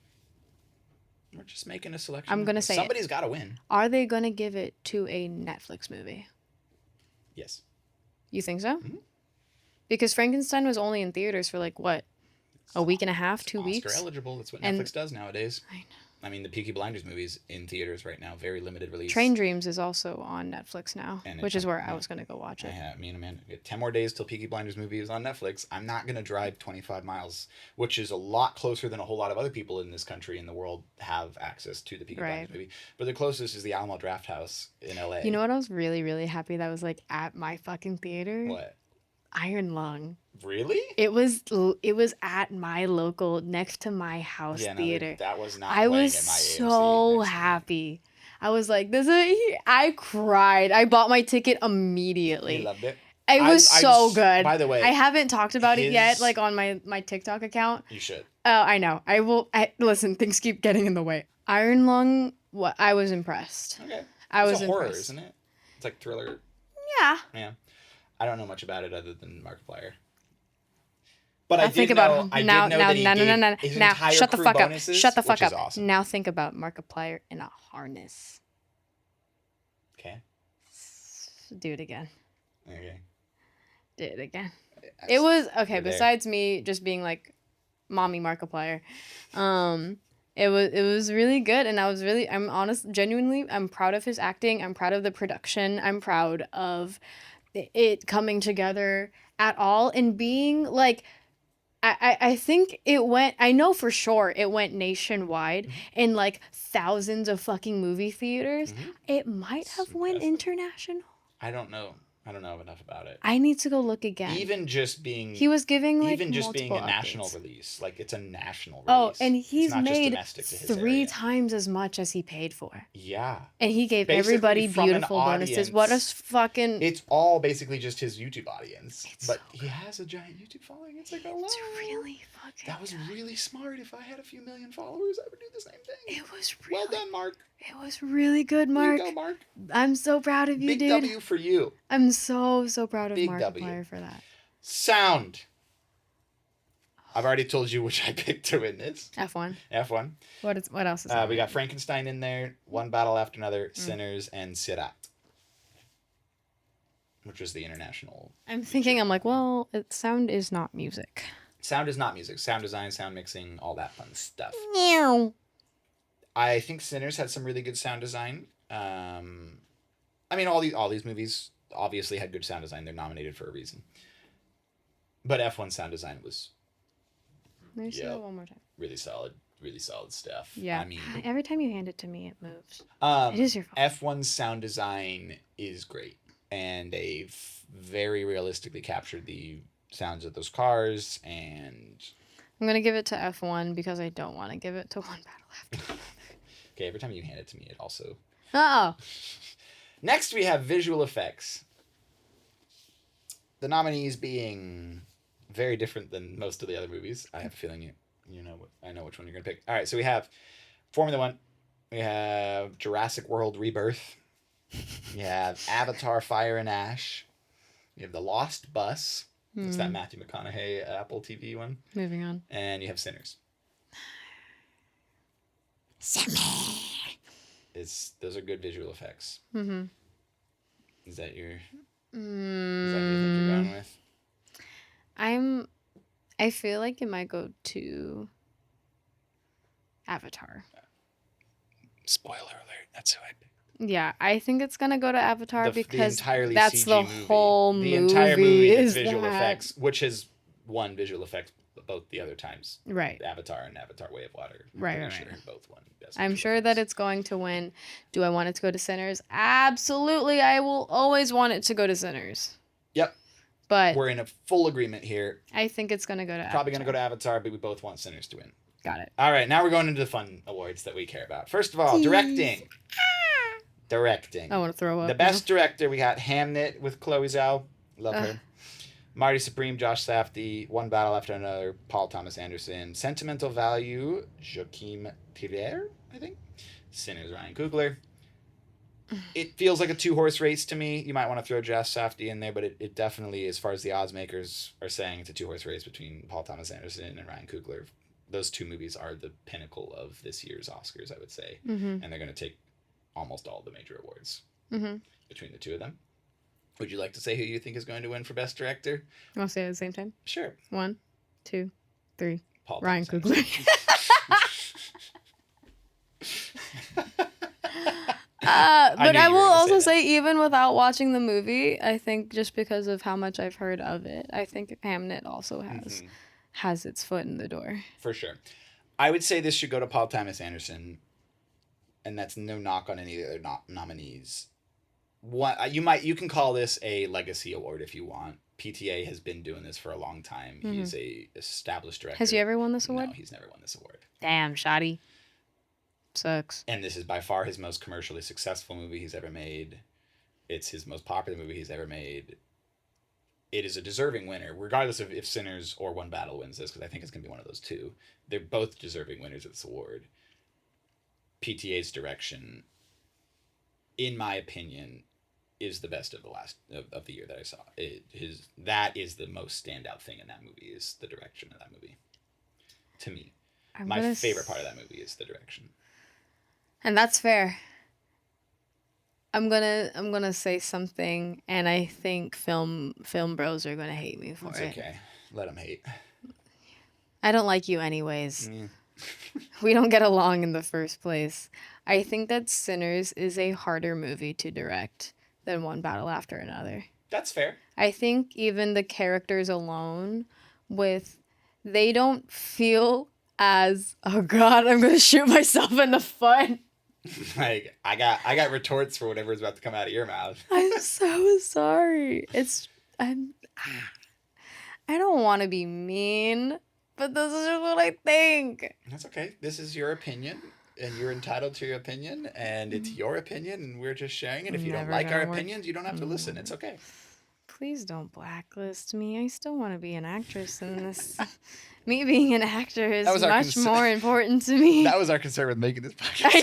we're just making a selection. I'm gonna say it. Somebody's got to win. are they gonna give it to a Netflix movie? Yes. You think so? Mhm. Because Frankenstein was only in theaters for like what, a week and a half, 2 Oscar weeks. eligible. That's what And- Netflix does nowadays. I know. I mean, the Peaky Blinders movies in theaters right now, very limited release. Train Dreams is also on Netflix now, And which is where I yeah. was gonna go watch it. Me and Amanda get 10 more days till Peaky Blinders movie is on Netflix. I'm not going to drive 25 miles, which is a lot closer than a whole lot of other people in this country and the world have access to the Peaky Blinders movie. But the closest is the Alamo Draft House in LA. You know what? I was really, really happy that was like at my fucking theater. What? Iron Lung. Really? It was at my local, next to my house theater. That was not. I was playing at my AMC so next to me. happy. I was like, I cried. I bought my ticket immediately. You loved it? It was I so just- good. By the way, I haven't talked about it yet, his- like on my TikTok account. you should. Oh, I know. I will. Listen, things keep getting in the way. Iron Lung. What? I was impressed. Okay. I It's was a horror, impressed. isn't it? It's like thriller. Yeah. Yeah. I don't know much about it other than Markiplier. But Now think about I now. did know Now, that he no, no, gave no, no. his Now, entire shut the crew fuck up. bonuses, Shut the fuck which up. is awesome. Now think about Markiplier in a harness. Okay. Do it again. Okay. Do it again. It was okay. You're there. Besides me just being like, mommy Markiplier, it was really good, and I'm honest, genuinely, I'm proud of his acting. I'm proud of the production. I'm proud of it coming together at all and being like. I think it went. I know for sure it went nationwide in like thousands of fucking movie theaters. Mhm. It might have went Impressive. international. I don't know. I don't know enough about it. I need to go look again. Even just being He was giving like even just being a multiple national updates. release, like it's a national release. Oh, and It's he's not just made domestic to his 3 area. times as much as he paid for, Yeah, and he gave Basically, everybody from an beautiful bonuses. What a audience, fucking! it's all basically just his YouTube audience. It's But so he has a giant YouTube following. It's like, oh, It's really fucking. that was good. really smart. If I had a few million followers, I would do the same thing. It was Well really. done, Mark. It was really good, There Mark. you go, Mark. I'm so proud of you, Big dude. W for you. I'm so proud of Big W. Markiplier for that. Sound. I've already told you which I picked to win this. F1. F1. What else is? We got Frankenstein in there, One Battle After Another, Sinners, and Sirat, which was the international. I'm thinking. I'm like, well, sound is not music. Sound is not music. Sound design, sound mixing, all that fun stuff. Meow. I think Sinners had some really good sound design. I mean, all these movies obviously had good sound design. They're nominated for a reason. But F1 sound design was Let me see Yep. that one more time. really solid stuff. Yeah. I mean, Every time you hand it to me, it moves. It is your fault. F1's sound design is great, and they've very realistically captured the sounds of those cars. And I'm gonna give it to F1 because I don't want to give it to One Battle After. okay, every time you hand it to me, it also. Oh. Next, we have visual effects. The nominees being very different than most of the other movies. I have a feeling I know which one you're gonna pick. All right, so we have Formula One. We have Jurassic World Rebirth. We have Avatar: Fire and Ash. You have The Lost Bus. It's that Matthew McConaughey Apple TV one. Moving on. And you have Sinners. Those are good visual effects. Mm-hmm. Is that your? Is that what you think you're going with? I feel like it might go to Avatar. Spoiler alert. That's who I picked. Yeah, I think it's gonna go to Avatar because entirely that's CG the movie. whole The movie. entire movie is is visual that. effects, which has won visual effects both the other times. Right. Avatar and Avatar: Way of Water. I'm Right, pretty right, sure both won. Best I'm visual sure that effects. it's going to win. Do I want it to go to Sinners? Absolutely. I will always want it to go to Sinners. Yep. But We're in a full agreement here. I think it's gonna go to Probably going to go Avatar. to Avatar, but we both want Sinners to win. Got it. All right, now we're going into the fun awards that we care about. First of all, Jeez. directing. Directing. I want to throw up. The best director, we got Hamnet with Chloe Zhao. Love her. Marty Supreme, Josh Safdie. One Battle After Another, Paul Thomas Anderson. Sentimental Value, Joachim Trier, I think. Sinners, Ryan Coogler. It feels like a 2-horse race to me. You might want to throw Josh Safdie in there, but it definitely, as far as the odds makers are saying, it's a 2-horse race between Paul Thomas Anderson and Ryan Coogler. Those two movies are the pinnacle of this year's Oscars, I would say. Mm-hmm. And they're going to take almost all the major awards Mm-hmm. between the two of them. Would you like to say who you think is going to win for Best Director? You want to say it at the same time? Sure. 1, 2, 3. Paul Ryan Thomas Coogler. Anderson. But knew I you were will gonna also that. say, even without watching the movie, I think just because of how much I've heard of it, I think Hamnet also Mhm. has its foot in the door. For sure. I would say this should go to Paul Thomas Anderson, and that's no knock on any of the other nominees. You can call this a legacy award if you want. PTA has been doing this for a long time. Mhm. He's a established director. Has he ever won this award? No, he's never won this award. Damn, shoddy. Sucks. And this is by far his most commercially successful movie he's ever made. It's his most popular movie he's ever made. It is a deserving winner, regardless of if Sinners or One Battle wins this, because I think it's going to be one of those two. They're both deserving winners of this award. PTA's direction, in my opinion, is the best of the year that I saw. That is the most standout thing in that movie, is the direction of that movie. To me, my favorite part of that movie is the direction. And that's fair. I'm gonna say something, and I think film bros are gonna hate me for It's it. okay. Let them hate. I don't like you anyways. Mm. We don't get along in the first place. I think that Sinners is a harder movie to direct than One Battle After Another. That's fair. I think even the characters alone, they don't feel as, oh god, I'm gonna shoot myself in the foot. Like, I got retorts for whatever's about to come out of your mouth. I'm so sorry. I don't want to be mean, but this is just what I think. That's okay. This is your opinion, and you're entitled to your opinion, and it's your opinion, and we're just sharing it. If you don't Never like our gonna work. opinions, you don't have to listen. It's okay. Please don't blacklist me. I still want to be an actress in this. Me being an actor is That was our much more important to me. That was our concern with making this podcast. I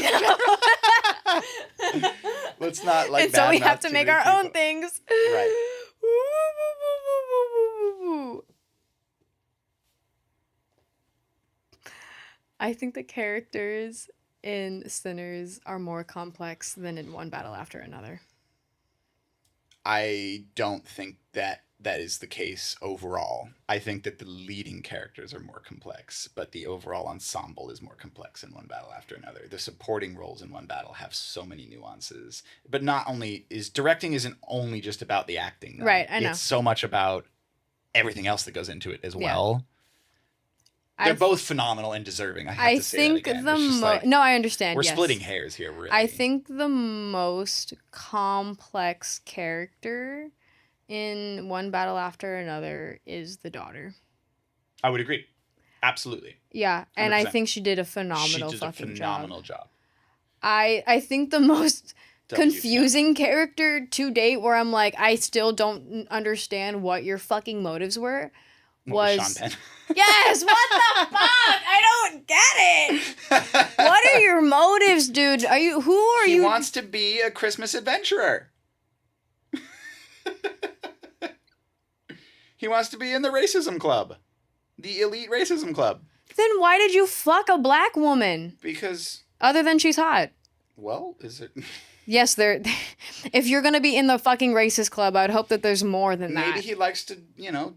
know. Let's not And so we badmouth have to too make many our own people. things. Right. I think the characters in Sinners are more complex than in One Battle After Another. I don't think that is the case overall. I think that the leading characters are more complex, but the overall ensemble is more complex in One Battle After Another. The supporting roles in One Battle have so many nuances. But not only directing isn't only just about the acting. Though. Right, I know. It's so much about everything else that goes into it as Yeah. well. They're both phenomenal and deserving. I have to say think that again. the It's just like, no, I understand. we're yes. splitting hairs here, really. I think the most complex character in One Battle After Another is the daughter. I would agree. Absolutely. Yeah, and I 100%. think she did a phenomenal She did a fucking phenomenal job. job. I think the most W. confusing character to date, where I'm like, I still don't understand what your fucking motives were, What was Sean Penn? yes. What the fuck? I don't get it. What are your motives, dude? Who are He you? wants to be a Christmas adventurer. He wants to be in the racism club. The elite racism club. Then why did you fuck a black woman? Because, Other than she's hot. well, is it... Yes, if you're gonna be in the fucking racist club, I'd hope that there's more than Maybe that. he likes to,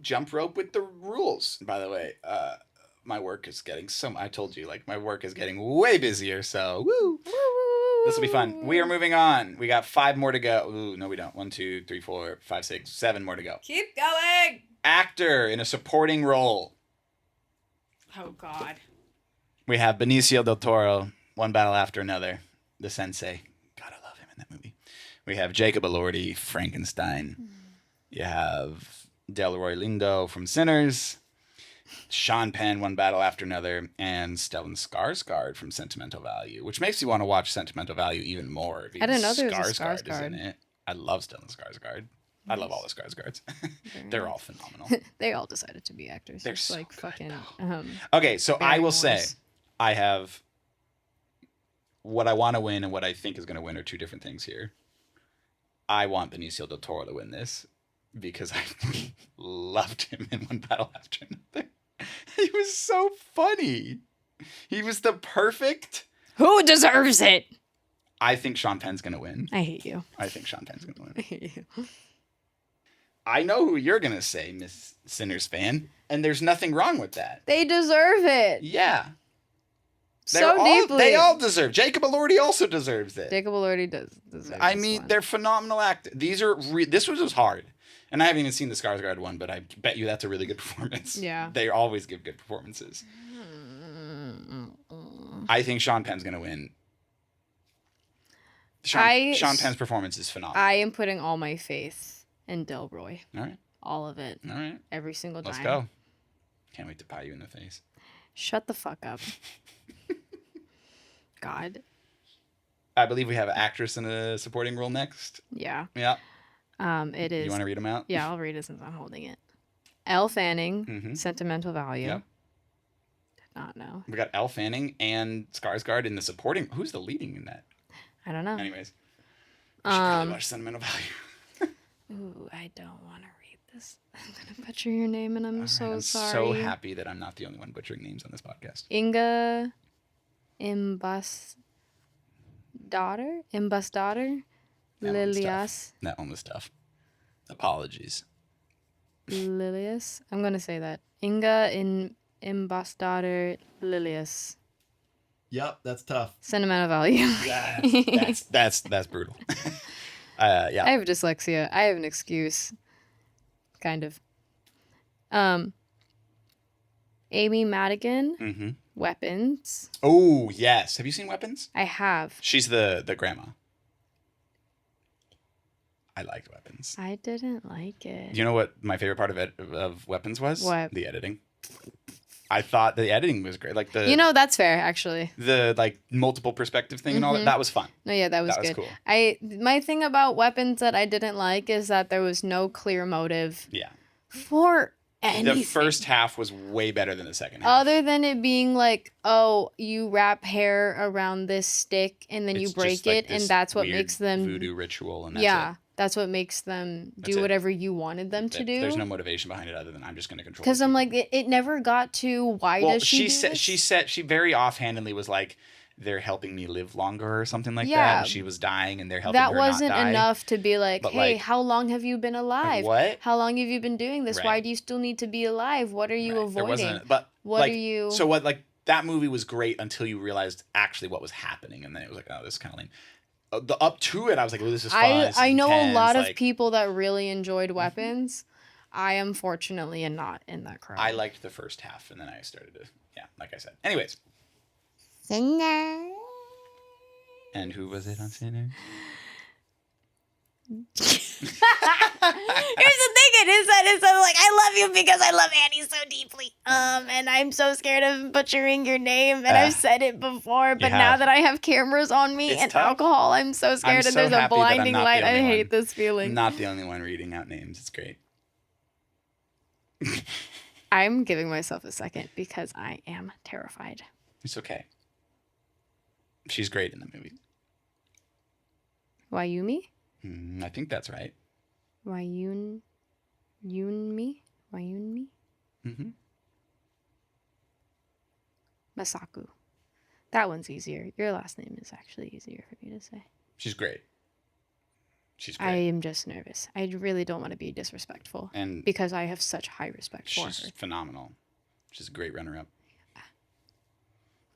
jump rope with the rules. By the way, my work is getting I told you, my work is getting way busier, so woo! This will be fun. We are moving on. We got 5 more to go. Ooh, no, we don't. 1, 2, 3, 4, 5, 6, 7 more to go. Keep going. Actor in a supporting role. Oh God. We have Benicio del Toro, One Battle After Another, the sensei. God, I love him in that movie. We have Jacob Elordi, Frankenstein. You have Delroy Lindo from Sinners. Sean Penn, One Battle After Another, and Stellan Skarsgård from Sentimental Value, which makes me want to watch Sentimental Value even more. I didn't know there was a Skarsgård is Skarsgård. in it. I love Stellan Skarsgård. I love all the Skarsgårds. They're all phenomenal. They all decided to be actors. They're just so like good, fucking. Okay, so I will say, Barrymores. I have what I want to win and what I think is going to win are two different things here. I want Benicio del Toro to win this because I loved him in One Battle After Another. He was so funny. He was the perfect. Who deserves it? I think Sean Penn's going to win. I hate you. I think Sean Penn's going to win. I hate you. I know who you're going to say, Miss Sinners fan, and there's nothing wrong with that. They deserve it. Yeah. so deeply. They all deserve. Jacob Elordi also deserves it. Jacob Elordi does deserve I this mean, one. they're phenomenal actors. These are this was hard, and I haven't even seen the Skarsgård one, but I bet you that's a really good performance. Yeah. They always give good performances. I think Sean Penn's gonna win. Sean Penn's performance is phenomenal. I am putting all my faith in Delroy. All right, All of it. all right, Every single time. let's go. Can't wait to pie you in the face. Shut the fuck up. God. I believe we have an actress in a supporting role next. Yeah. Yeah. It is. You want to read them out? Yeah, I'll read it since I'm holding it. Elle Fanning, Mhm. Sentimental Value. Yep. Did not know. We got Elle Fanning and Skarsgård in the supporting. Who's the leading in that? I don't know. Anyways, we should probably watch Sentimental Value. Ooh, I don't want to read this. I'm gonna butcher your name, and I'm All so right, I'm sorry. so happy that I'm not the only one butchering names on this podcast. Inga Imbas daughter? That one's Lilias. That one was tough. Apologies. Lilius. I'm gonna say that. Inga Imbas daughter Lilius. Yep, that's tough. Sentimental Value. That's brutal. Yeah. I have dyslexia. I have an excuse. Kind of. Amy Madigan, Mm-hmm. Weapons. Oh yes. Have you seen Weapons? I have. She's the grandma. I liked Weapons. I didn't like it. You know what my favorite part of Weapons was? What? The editing. I thought the editing was great. Like That's fair, actually. the like multiple perspective thing and all that. That was fun. No, yeah, that was That was good. cool. My thing about Weapons that I didn't like is that there was no clear motive Yeah. for anything. The first half was way better than the second half. Other than it being like, oh, you wrap hair around this stick and then you It's break just, like, it, and this that's what weird makes them. voodoo ritual, and that's Yeah, it. that's what makes them That's do it. whatever you wanted them to do. There's no motivation behind it other than I'm just going to control. Because these I'm people. like, it never got to why well, does she do said this? she very offhandedly was like, they're helping me live longer or something like that. Yeah. And she was dying, and they're helping that her wasn't not die. enough to be like, But, hey, like- how long have you been alive? what? How long have you been doing this? Why Right. do you still need to be alive? What are you Right. There avoiding? wasn't, but What like, are you? So what? Like that movie was great until you realized actually what was happening, and then it was like, oh, this is kind of lame. The up to it, I was like, oh, this is fun. This is I know intense. a lot of like, people that really enjoyed Weapons. I am fortunately not in that crowd. I liked the first half, and then I started to, like I said. Anyways, Singer. and who was it on Sinner? Here's the thing, it's like I love you because I love Annie so deeply. And I'm so scared of butchering your name, and I've said it before, but now have. that I have cameras on me It's and tough. alcohol, I'm so scared, so and there's a happy that I'm blinding not the light. I only hate one. this feeling. Not the only one reading out names. It's great. I'm giving myself a second because I am terrified. It's okay. She's great in the movie. Wayumi? I think that's right. Wayunmi? Wayunmi? Mm-hmm. Masaku. That one's easier. Your last name is actually easier for me to say. She's great. She's I great. am just nervous. I really don't want to be disrespectful And because I have such high respect for she's her. phenomenal. She's a great runner-up.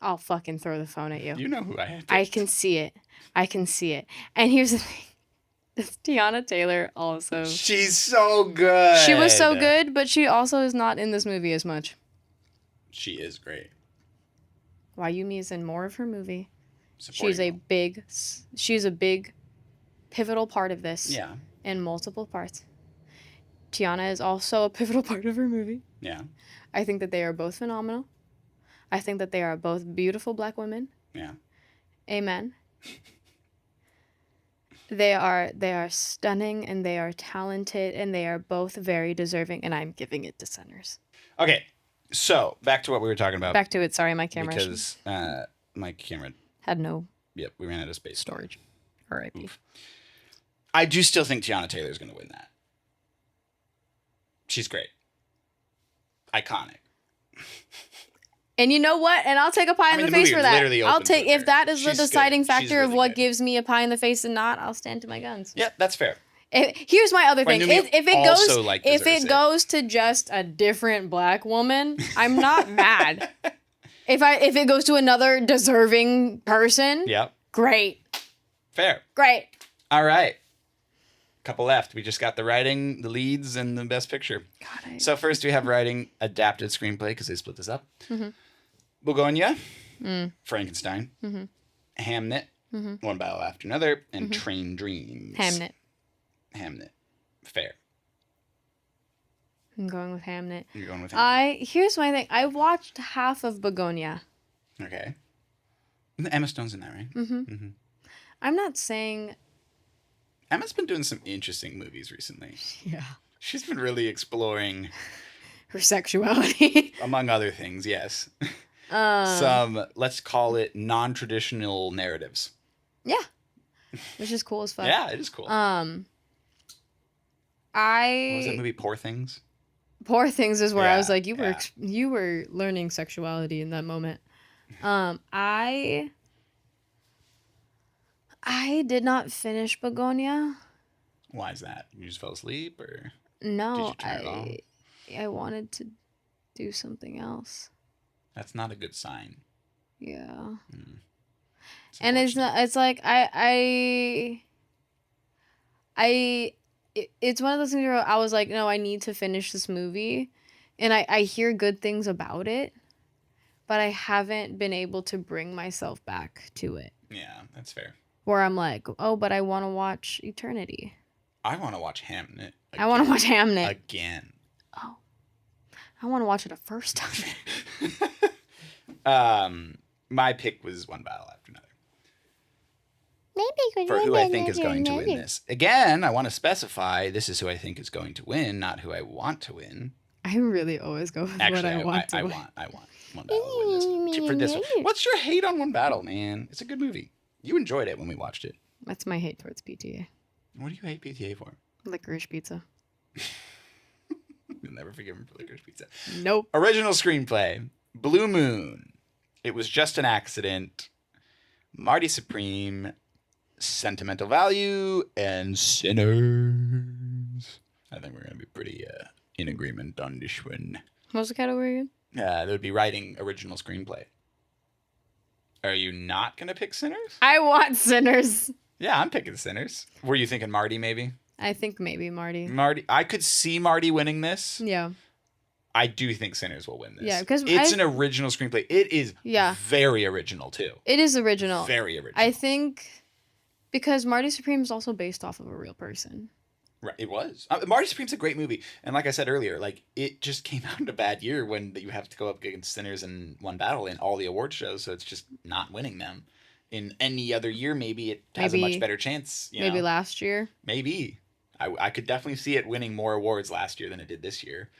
I'll fucking throw the phone at you. You know who I had. I can see it. I can see it. And here's the thing. This Tiana Taylor also. She's so good. She was so good, but she also is not in this movie as much. She is great. Wayumi is in more of her movie. Supporting She's a big pivotal part of this. Yeah. In multiple parts. Tiana is also a pivotal part of her movie. Yeah. I think that they are both phenomenal. I think that they are both beautiful black women. Yeah. Amen. They are stunning, and they are talented, and they are both very deserving, and I'm giving it to Sinners. Okay. So back to what we were talking about. Back to it. Sorry, my camera because my camera. had no Yep, we ran out of space. storage. R.I.P. Oof. I do still think Tiana Taylor's going to win that. She's great. Iconic. And you know what? And I'll take a pie in mean, the the face movie for that. literally I'll opens take with if her. that is the She's good. deciding She's factor of really what good. gives me a pie in the face and not. I'll stand to my guns. Yeah, that's fair. Here's my other thing. Wynumi If it also, goes deserves to just a different black woman, I'm not mad. If it goes to another deserving person, Yep. great. Fair. Great. All right. Couple left. We just got the writing, the leads, and the best picture. God, So first we have writing, adapted screenplay, because they split this up. Mhm. Begonia, Mm. Frankenstein, Mhm. Hamnet, Mhm. One Battle After Another, and Train Dreams. Hamnet. Hamnet. Fair. I'm going with Hamnet. You're going with Hamnet. Here's my thing. I watched half of Begonia. Okay. Emma Stone's in that, right? Mm-hmm. I'm not saying. Emma's been doing some interesting movies recently. Yeah. She's been really exploring, Her sexuality. among other things, yes. Some, let's call it, non-traditional narratives. Yeah. Which is cool as fuck. Yeah, it is cool. What was that movie, Poor Things? Poor Things is where I was Yeah, like, yeah. you were learning sexuality in that moment. I did not finish Begonia. Why is that? You just fell asleep, or No, did you turn it on? I wanted to do something else. That's not a good sign. Yeah. It's And it's unfortunate. not. It's like it's one of those things where I was like, no, I need to finish this movie, and I hear good things about it, but I haven't been able to bring myself back to it. Yeah, that's fair. Where I'm like, oh, but I want to watch Eternity. I want to watch Hamnet. I want to watch Hamnet. again. Oh, I want to watch it a first time. My pick was One Battle After Another. For who I think is going to win this. Again, I want to specify this is who I think is going to win, not who I want to win. I really always go with Actually, what I want to. I want One Battle to win this for this one. What's your hate on One Battle, man? It's a good movie. You enjoyed it when we watched it. That's my hate towards PTA. What do you hate PTA for? Licorice pizza. You'll never forgive him for Licorice Pizza. Nope. Original screenplay, Blue Moon. It Was Just an Accident. Marty Supreme. Sentimental Value, and Sinners. I think we're going to be pretty in agreement on this one. What was the category again? That would be writing original screenplay. Are you not going to pick Sinners? I want Sinners. Yeah, I'm picking Sinners. Were you thinking Marty, maybe? I think maybe Marty. Marty. I could see Marty winning this. Yeah. I do think Sinners will win this. Yeah, 'cause it's an original screenplay. It is very original, too. It is original. Very original. I think because Marty Supreme is also based off of a real person. Right, it was. Marty Supreme's a great movie, and like I said earlier, like it just came out in a bad year when you have to go up against Sinners in One Battle in all the award shows, so it's just not winning them. In any other year, maybe it has a much better chance. You maybe know? last year. Maybe. I could definitely see it winning more awards last year than it did this year,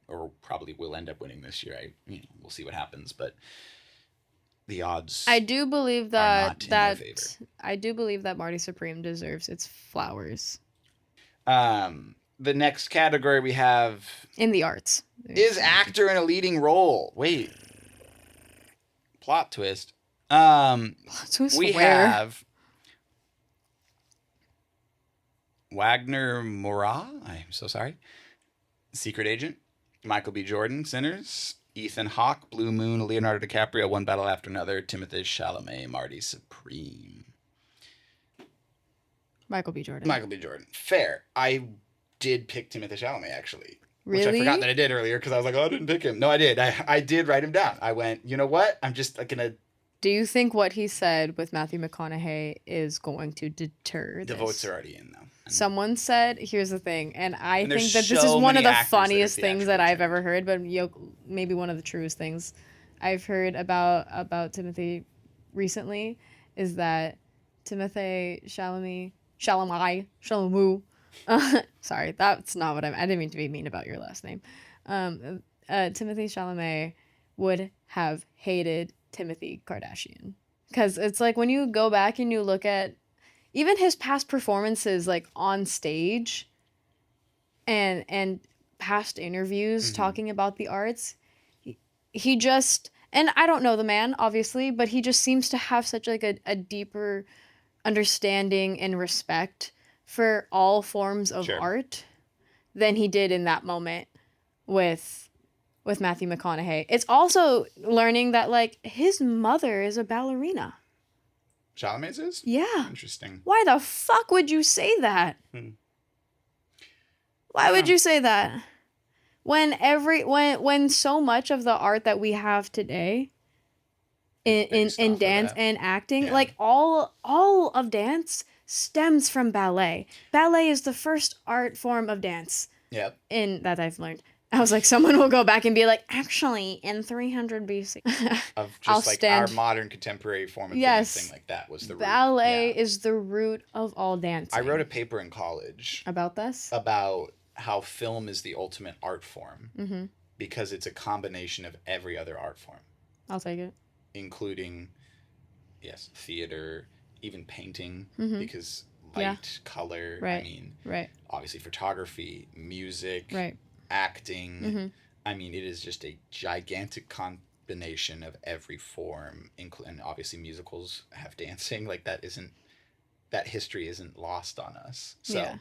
or probably will end up winning this year. We'll see what happens, but the odds. I do believe not in their favor. I do believe that Marty Supreme deserves its flowers. The next category we have In the arts. is actor in a leading role. Wait. Plot twist. We have Wagner Moura. I'm so sorry. Secret Agent. Michael B. Jordan, Sinners. Ethan Hawke, Blue Moon. Leonardo DiCaprio, One Battle After Another. Timothée Chalamet, Marty Supreme. Michael B. Jordan. Michael B. Jordan. Fair. I did pick Timothée Chalamet, actually. Really? Which I forgot that I did earlier because I was like, oh, I didn't pick him. No, I did. I did write him down. I went, you know what? I'm just going to... Do you think what he said with Matthew McConaughey is going to deter The this? votes are already in, though. Someone said, here's the thing, and I And think there's that this so is one many of the actors that are funniest things that theatrically I've ever heard, but maybe one of the truest things I've heard about Timothy recently is that Timothée Chalamet, sorry, that's not what I didn't mean to be mean about your last name. Timothée Chalamet would have hated Timothy Kardashian. Because it's like when you go back and you look at even his past performances like on stage and past interviews talking about the arts, he just, and I don't know the man obviously, but he just seems to have such like a deeper understanding and respect for all forms of art than he did in that moment with with Matthew McConaughey. It's also learning that like his mother is a ballerina. Chalamet's is? Yeah. Interesting. Why the fuck would you say that? Why would you say that? When so much of the art that we have today Based off in of dance that. and acting, Yeah. like all of dance stems from ballet. Ballet is the first art form of dance Yep. in that I've learned. I was like, someone will go back and be like, actually, in 300 BC. Of I'll just like stand- our modern contemporary form of Yes. dancing, like that was the root. Ballet Yeah. is the root of all dancing. I wrote a paper in college about this. about how film is the ultimate art form Mm-hmm. because it's a combination of every other art form, I'll take it. including, yes, theater, even painting, Mhm. because light, Yeah. color, I Right. mean, Right. obviously photography, music, Right. acting. Mm-hmm. I mean, it is just a gigantic combination of every form, and obviously musicals have dancing. Like that history isn't lost on us. So Yeah.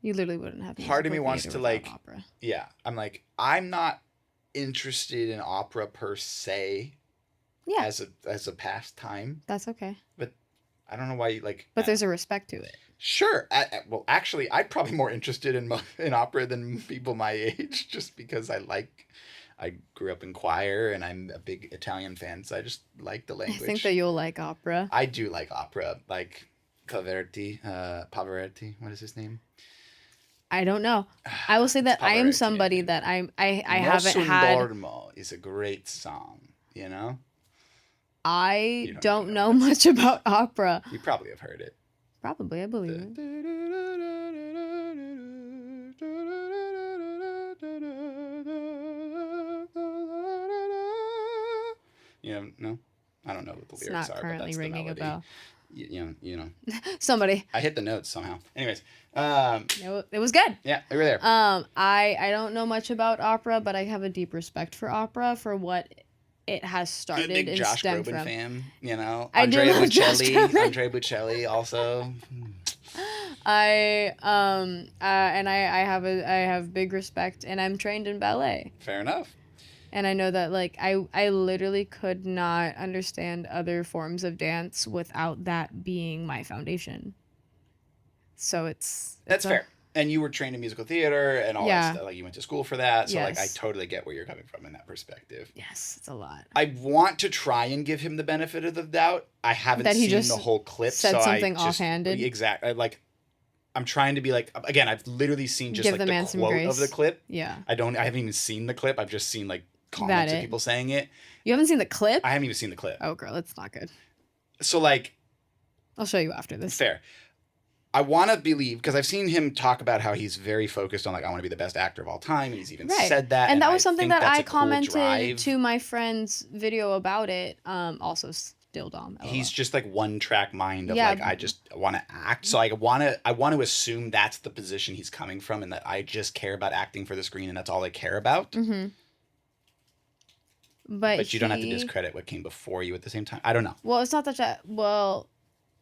You literally wouldn't have. Part of me musical wants theater to, without like, opera. yeah, I'm not interested in opera per se Yeah, as a pastime. that's okay. I don't know why But there's a respect to it. sure. Well, actually, I'm probably more interested in opera than people my age, just because I grew up in choir and I'm a big Italian fan, so I just like the I language. think that you'll like opera. I do like opera, like Pavarotti. What is his name? I don't know. I will say that I am Pavarotti, somebody think. that I No haven't Son had. Dormo is a great song. You know, I You don't don't even know know what much about opera. you probably have heard it. Probably, I believe it. No, I don't know what the It's lyrics not are. currently but that's ringing the a melody. bell. You know. Somebody. I hit the notes somehow. Anyways, It was good. yeah, we were there. I don't know much about opera, but I have a deep respect for opera for what it has started Big and Josh stemmed Groban from. fan, you know. I do Andrea love Josh Bocelli. Groban. Andrea Bocelli also. I have big respect, and I'm trained in ballet. Fair enough. And I know that like I literally could not understand other forms of dance without that being my foundation. So That's it's fair. And you were trained in musical theater and all Yeah. that stuff. Like you went to school for that. So like I Yes. totally get where you're coming from in that perspective. Yes, it's a lot. I want to try and give him the benefit of the doubt. I haven't That he seen just the whole clip. said so something I just, offhanded? Exactly. I'm trying to be like, again, I've literally seen just Give like the the man some quote of grace. the clip. Yeah. I haven't even seen the clip. I've just seen like comments of it. people saying it. You haven't seen the clip? I haven't even seen the clip. Oh girl, it's not good. So like, I'll show you after this. fair. I want to believe, because I've seen him talk about how he's very focused on like, I want to be the best actor of all time. And he's even Right. said that. And that was I something think that that's I a cool commented drive. to my friend's video about it. Also still Dom. LOL. He's just like one track mind of Yeah. like, I just want to act. So I want to assume that's the position he's coming from, and that I just care about acting for the screen, and that's all I care about. Mm-hmm. But You don't have to discredit what came before you at the same time. I don't know. Well, it's not that. Well,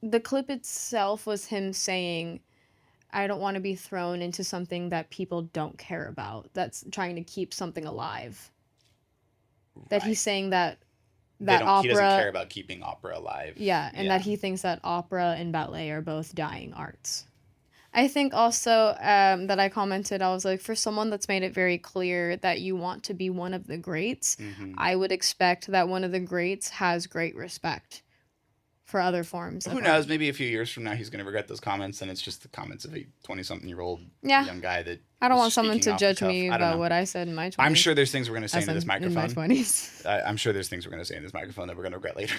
the clip itself was him saying, "I don't want to be thrown into something that people don't care about. That's trying to keep something alive." That Right. he's saying that He opera. doesn't care about keeping opera alive. Yeah, and that he thinks that opera and ballet are both dying arts. I think also that I commented, I was like, for someone that's made it very clear that you want to be one of the greats, Mhm. I would expect that one of the greats has great respect for other forms. Who of knows? art. Maybe a few years from now he's going to regret those comments, and it's just the comments of a 20-something-year-old Yeah. young guy that. I don't is want someone speaking to off the judge cuff. me I don't about know. what I said in my 20s. I'm sure there's things we're going to say as into this in my microphone. 20s. I'm sure there's things we're going to say in this microphone that we're going to regret later.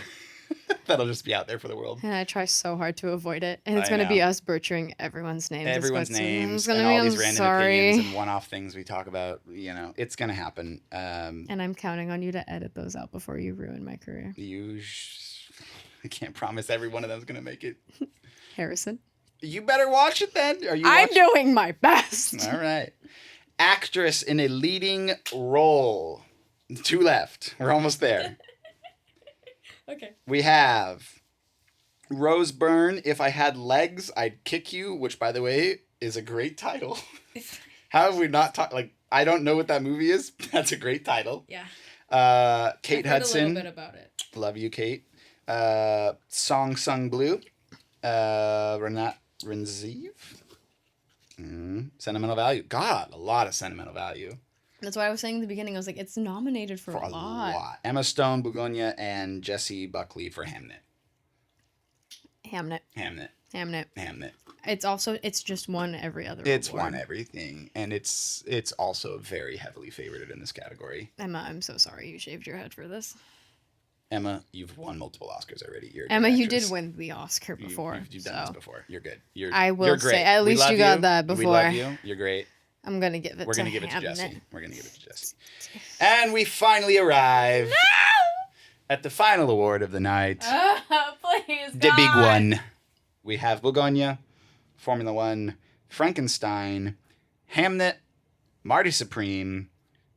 That'll just be out there for the world. And I try so hard to avoid it. And it's I going to be know. us butchering everyone's names. It's Everyone's what's- names it's gonna and be, all I'm these random sorry. opinions and one-off things we talk about. You know, it's going to happen. And I'm counting on you to edit those out before you ruin my career. I can't promise every one of them's going to make it. Harrison. You better watch it then. Are you I'm watching? doing my best. All right. Actress in a leading role. 2 left. We're almost there. Okay. We have Rose Byrne, If I Had Legs, I'd Kick You, which, by the way, is a great title. How have we not talked? Like, I don't know what that movie is. That's a great title. Yeah. Kate I've heard Hudson. a little bit about it. Love you, Kate. Song Sung Blue. Renat Renziv. Sentimental Value. God, a lot of sentimental value. That's why I was saying in the beginning. I was like, it's nominated for a lot. Emma Stone, Begonia, and Jessie Buckley for Hamnet. Hamnet. It's just won every other It's award. won everything, and it's also very heavily favorited in this category. Emma, I'm so sorry you shaved your head for this. Emma, you've won multiple Oscars already. You're a good Emma, you actress. did win the Oscar before. You've done this before. You're good. I will you're great. say, at We least love you got that We before. love you. You're great. I'm gonna give it. We're to gonna give it to Hamnet. Jesse. We're gonna give it to Jesse. And we finally arrive at the final award of the night. Please, The big one. We have Begonia, Formula One, Frankenstein, Hamnet, Marty Supreme,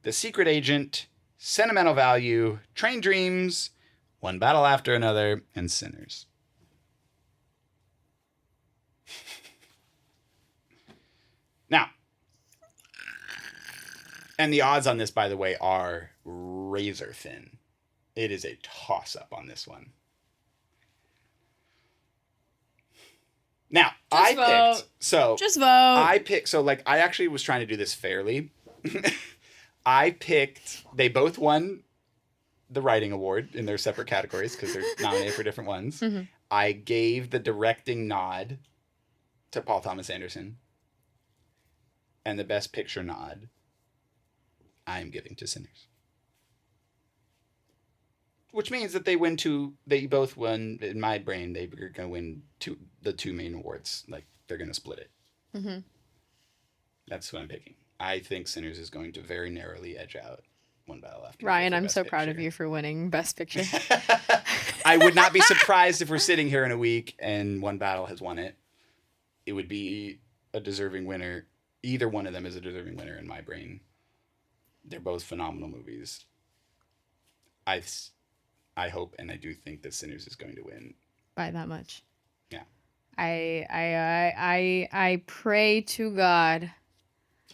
The Secret Agent, Sentimental Value, Train Dreams, One Battle After Another, and Sinners. Now, and the odds on this, by the way, are razor thin. It is a toss-up on this one. Now, Just vote. Just vote. I actually was trying to do this fairly. They both won the writing award in their separate categories because they're nominated for different ones. Mm-hmm. I gave the directing nod to Paul Thomas Anderson. And the best picture nod, I am giving to Sinners. Which means that they both won, in my brain, they're going to win the two main awards. Like, they're going to split it. Mm-hmm. That's what I'm picking. I think Sinners is going to very narrowly edge out One Battle After. Ryan, I'm so proud of you for winning Best Picture. I would not be surprised if we're sitting here in a week and One Battle has won it. It would be a deserving winner. Either one of them is a deserving winner in my brain. They're both phenomenal movies. I hope and I do think that Sinners is going to win. By that much. Yeah. I pray to God.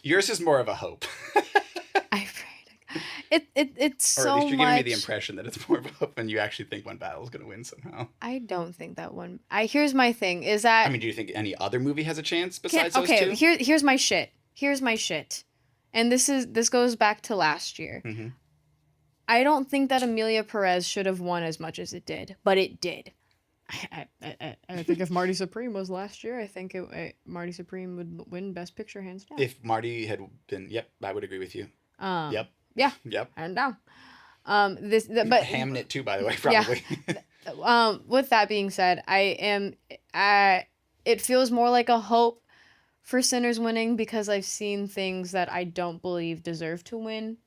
Yours is more of a hope. I pray to God. It's so much. Or at least you're giving me the impression that it's more of a hope and you actually think One Battle is going to win somehow. I don't think that one. Here's my thing is that. I mean, do you think any other movie has a chance besides those two? Okay, here's my shit. And this goes back to last year. Mm-hmm. I don't think that Amelia Perez should have won as much as it did, but it did. I think if Marty Supreme was last year, I think Marty Supreme would win Best Picture hands down. If Marty had been, I would agree with you. Yep. Yeah. Yep. Hands down. But Hamnet too, by the way, probably. Yeah. With that being said, it feels more like a hope for Sinners winning because I've seen things that I don't believe deserve to win.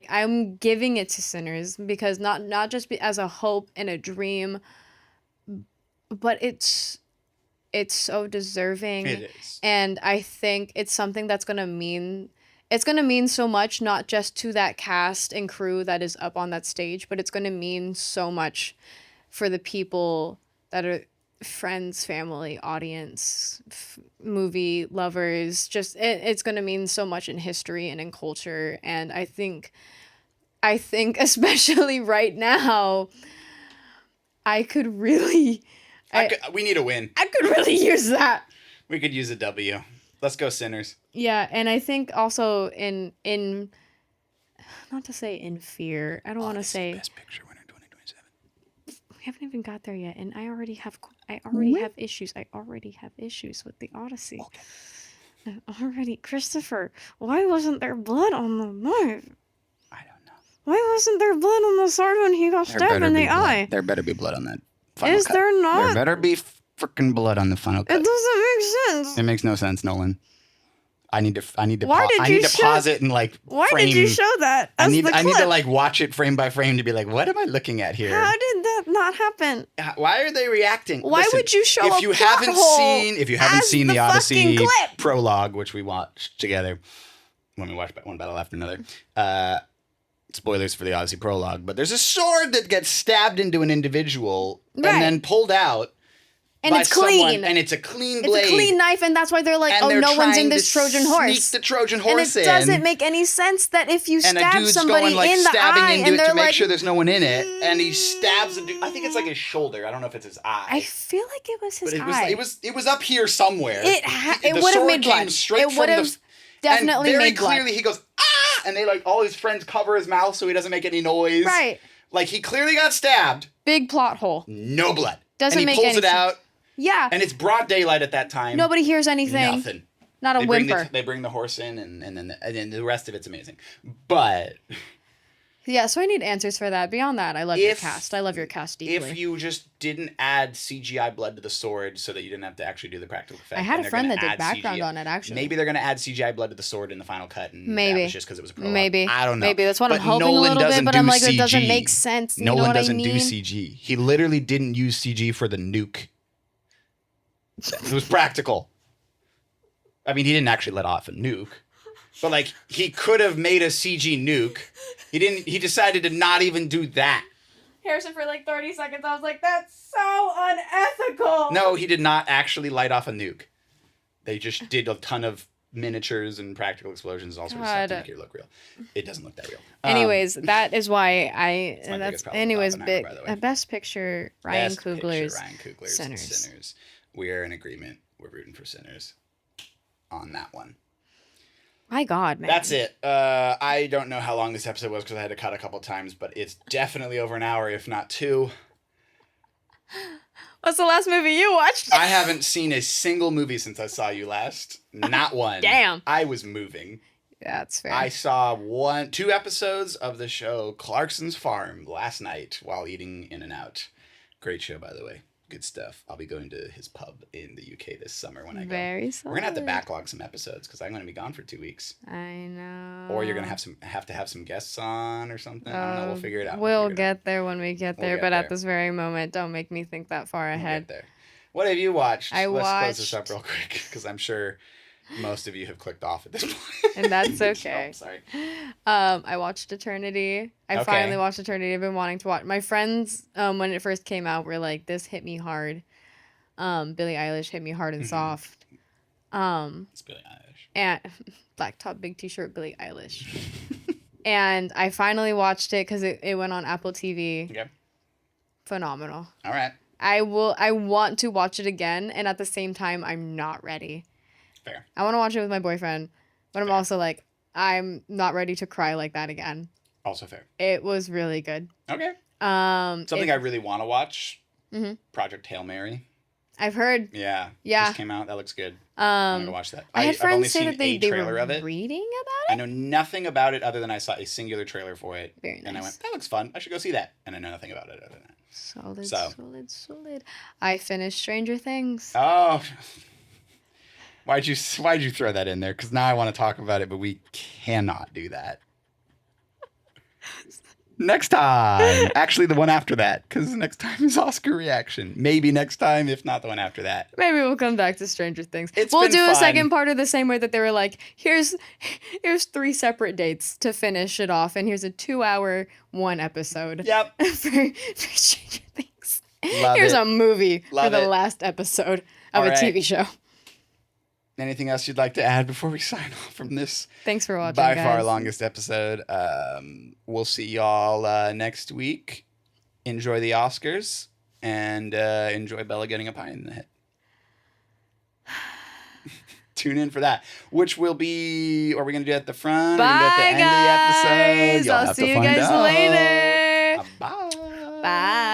I'm giving it to Sinners because not just as a hope and a dream, but it's so deserving. It is. And I think it's something that's going to mean so much, not just to that cast and crew that is up on that stage, but it's going to mean so much for the people that are friends, family, audience, movie lovers. Just it's going to mean so much in history and in culture. And I think especially right now, I could really... we need a win. I could really use that. We could use a W. Let's go Sinners. Yeah, and I think also in not to say in fear. I don't want to say Best Picture winner 2027. we haven't even got there yet, and I already have issues. I already have issues with the Odyssey. Okay. Christopher, why wasn't there blood on the knife? I don't know. Why wasn't there blood on the sword when he got stabbed in the eye? There better be blood on that final Is cut. there not? There better be freaking blood on the final cut. It doesn't make sense. It makes no sense, Nolan. I need to Why did you pause it and Why frame. did you show that? As the I need clip? to like watch it frame by frame to be like, what am I looking at here? How did that not happen? Why are they reacting? Why Listen, would you show if you haven't seen as the Odyssey fucking clip? prologue, which we watched together when we watched One Battle After Another, spoilers for the Odyssey prologue, but there's a sword that gets stabbed into an individual Right. and then pulled out. And by it's clean. and it's a clean blade. It's a clean knife, and that's why they're like, and oh, they're no one's in trying this to Trojan sneak horse. the Trojan And horse it in. doesn't make any sense that if you And a stab dude's somebody going like in the stabbing eye, into and it they're to make like, sure there's no one in it, and he stabs a dude. I think it's like his shoulder. I don't know if it's his eye. I feel like it was his but eye. it was up here somewhere. It The would have sword made came blood. straight It from would the- have definitely and very made blood. clearly he goes ah, and they like all his friends cover his mouth so he doesn't make any noise. Right. Like he clearly got stabbed. Big plot hole. No blood. Doesn't and he make pulls any it sense. out, Yeah. and it's broad daylight at that time. Nobody hears anything. Nothing. Not a They whimper. bring the horse in, and then the rest of it's amazing. But Yeah, so I need answers for that. Beyond that, I love your If- cast. I love your cast deeply. if you just didn't add CGI blood to the sword so that you didn't have to actually do the practical effect, I had and a they're friend gonna that did add background CGI on it, actually. Maybe they're going to add CGI blood to the sword in the final cut, and Maybe. that was just because it was a prologue. Maybe. I don't know. Maybe. That's what I'm But hoping Nolan a little bit, doesn't but do I'm like, it doesn't CG. make sense. You know Nolan what doesn't I mean? do CG. He literally didn't use CG for the nuke. It was practical. I mean, he didn't actually let off a nuke, but like he could have made a CG nuke. He didn't. He decided to not even do that. Harrison, for like 30 seconds, I was like, that's so unethical. No, he did not actually light off a nuke. They just did a ton of miniatures and practical explosions and all sorts of stuff to God. make it look real. It doesn't look that real. Anyways, that is why I. my That's biggest problem with anyways Oppenheimer, big. by the way. Best picture, Ryan Best Picture, Coogler's. Ryan Coogler's Sinners. Sinners. We are in agreement. We're rooting for Sinners on that one. My God, man. That's it. I don't know how long this episode was because I had to cut a couple times, but it's definitely over an hour, if not two. What's the last movie you watched? I haven't seen a single movie since I saw you last. Not one. Damn. I was moving. That's fair. I saw 2 episodes of the show Clarkson's Farm last night while eating In-N-Out. Great show, by the way. Good stuff. I'll be going to his pub in the UK this summer when I go. Very We're gonna have to solid. backlog some episodes because I'm gonna be gone for 2 weeks. I know. Or you're gonna have to have some guests on or something. I don't know. We'll figure it out. We'll figure it out. get there when we get We'll there, get but there. at this very moment, don't make me think that far We'll ahead. get there. What have you watched? I Let's close this up watched- real quick because I'm sure most of you have clicked off at this point. And that's So, okay. sorry. I watched Eternity. I Okay. finally watched Eternity. I've been wanting to watch. My friends, when it first came out, were like, "This hit me hard." Billie Eilish hit me hard and Mhm. soft. It's Billie Eilish. And black top, big t-shirt, Billie Eilish. And I finally watched it because it went on Apple TV. Okay. Phenomenal. All right. I want to watch it again, and at the same time, I'm not ready. Fair. I want to watch it with my boyfriend, but I'm Fair. also like, I'm not ready to cry like that again. Also fair. It was really good. Okay. Something I really want to watch. Mhm. Project Hail Mary. I've heard. Yeah. Yeah. Just came out. That looks good. I'm gonna I watch that. had I've only friends say seen that they a trailer were of it. reading about I know nothing about it other than I saw a singular trailer for it. Very And I nice. went, that looks fun. I should go see that. And I know nothing about it other than that. Solid, So. solid. I finished Stranger Things. Oh. Why'd you throw that in there? Because now I want to talk about it, but we cannot do that. Next time. Actually, the one after that. Because next time is Oscar reaction. Maybe next time, if not the one after that. Maybe we'll come back to Stranger Things. It's We'll been do a fun. second part of the same way that they were like, here's 3 separate dates to finish it off, and here's a 2-hour 1 episode Yep. for Stranger Things. Love Here's it. a movie Love for the it. last episode All of a right. TV show. Anything else you'd like to add before we sign off from this Thanks for watching, by guys. far longest episode? We'll see y'all next week. Enjoy the Oscars and enjoy Bella getting a pie in the head. Tune in for that, which will be. Are we gonna do it at the front? Or are we gonna do it Bye, at the end of the episode? guys. You'll I'll have to see you find guys out. later. Bye. Bye.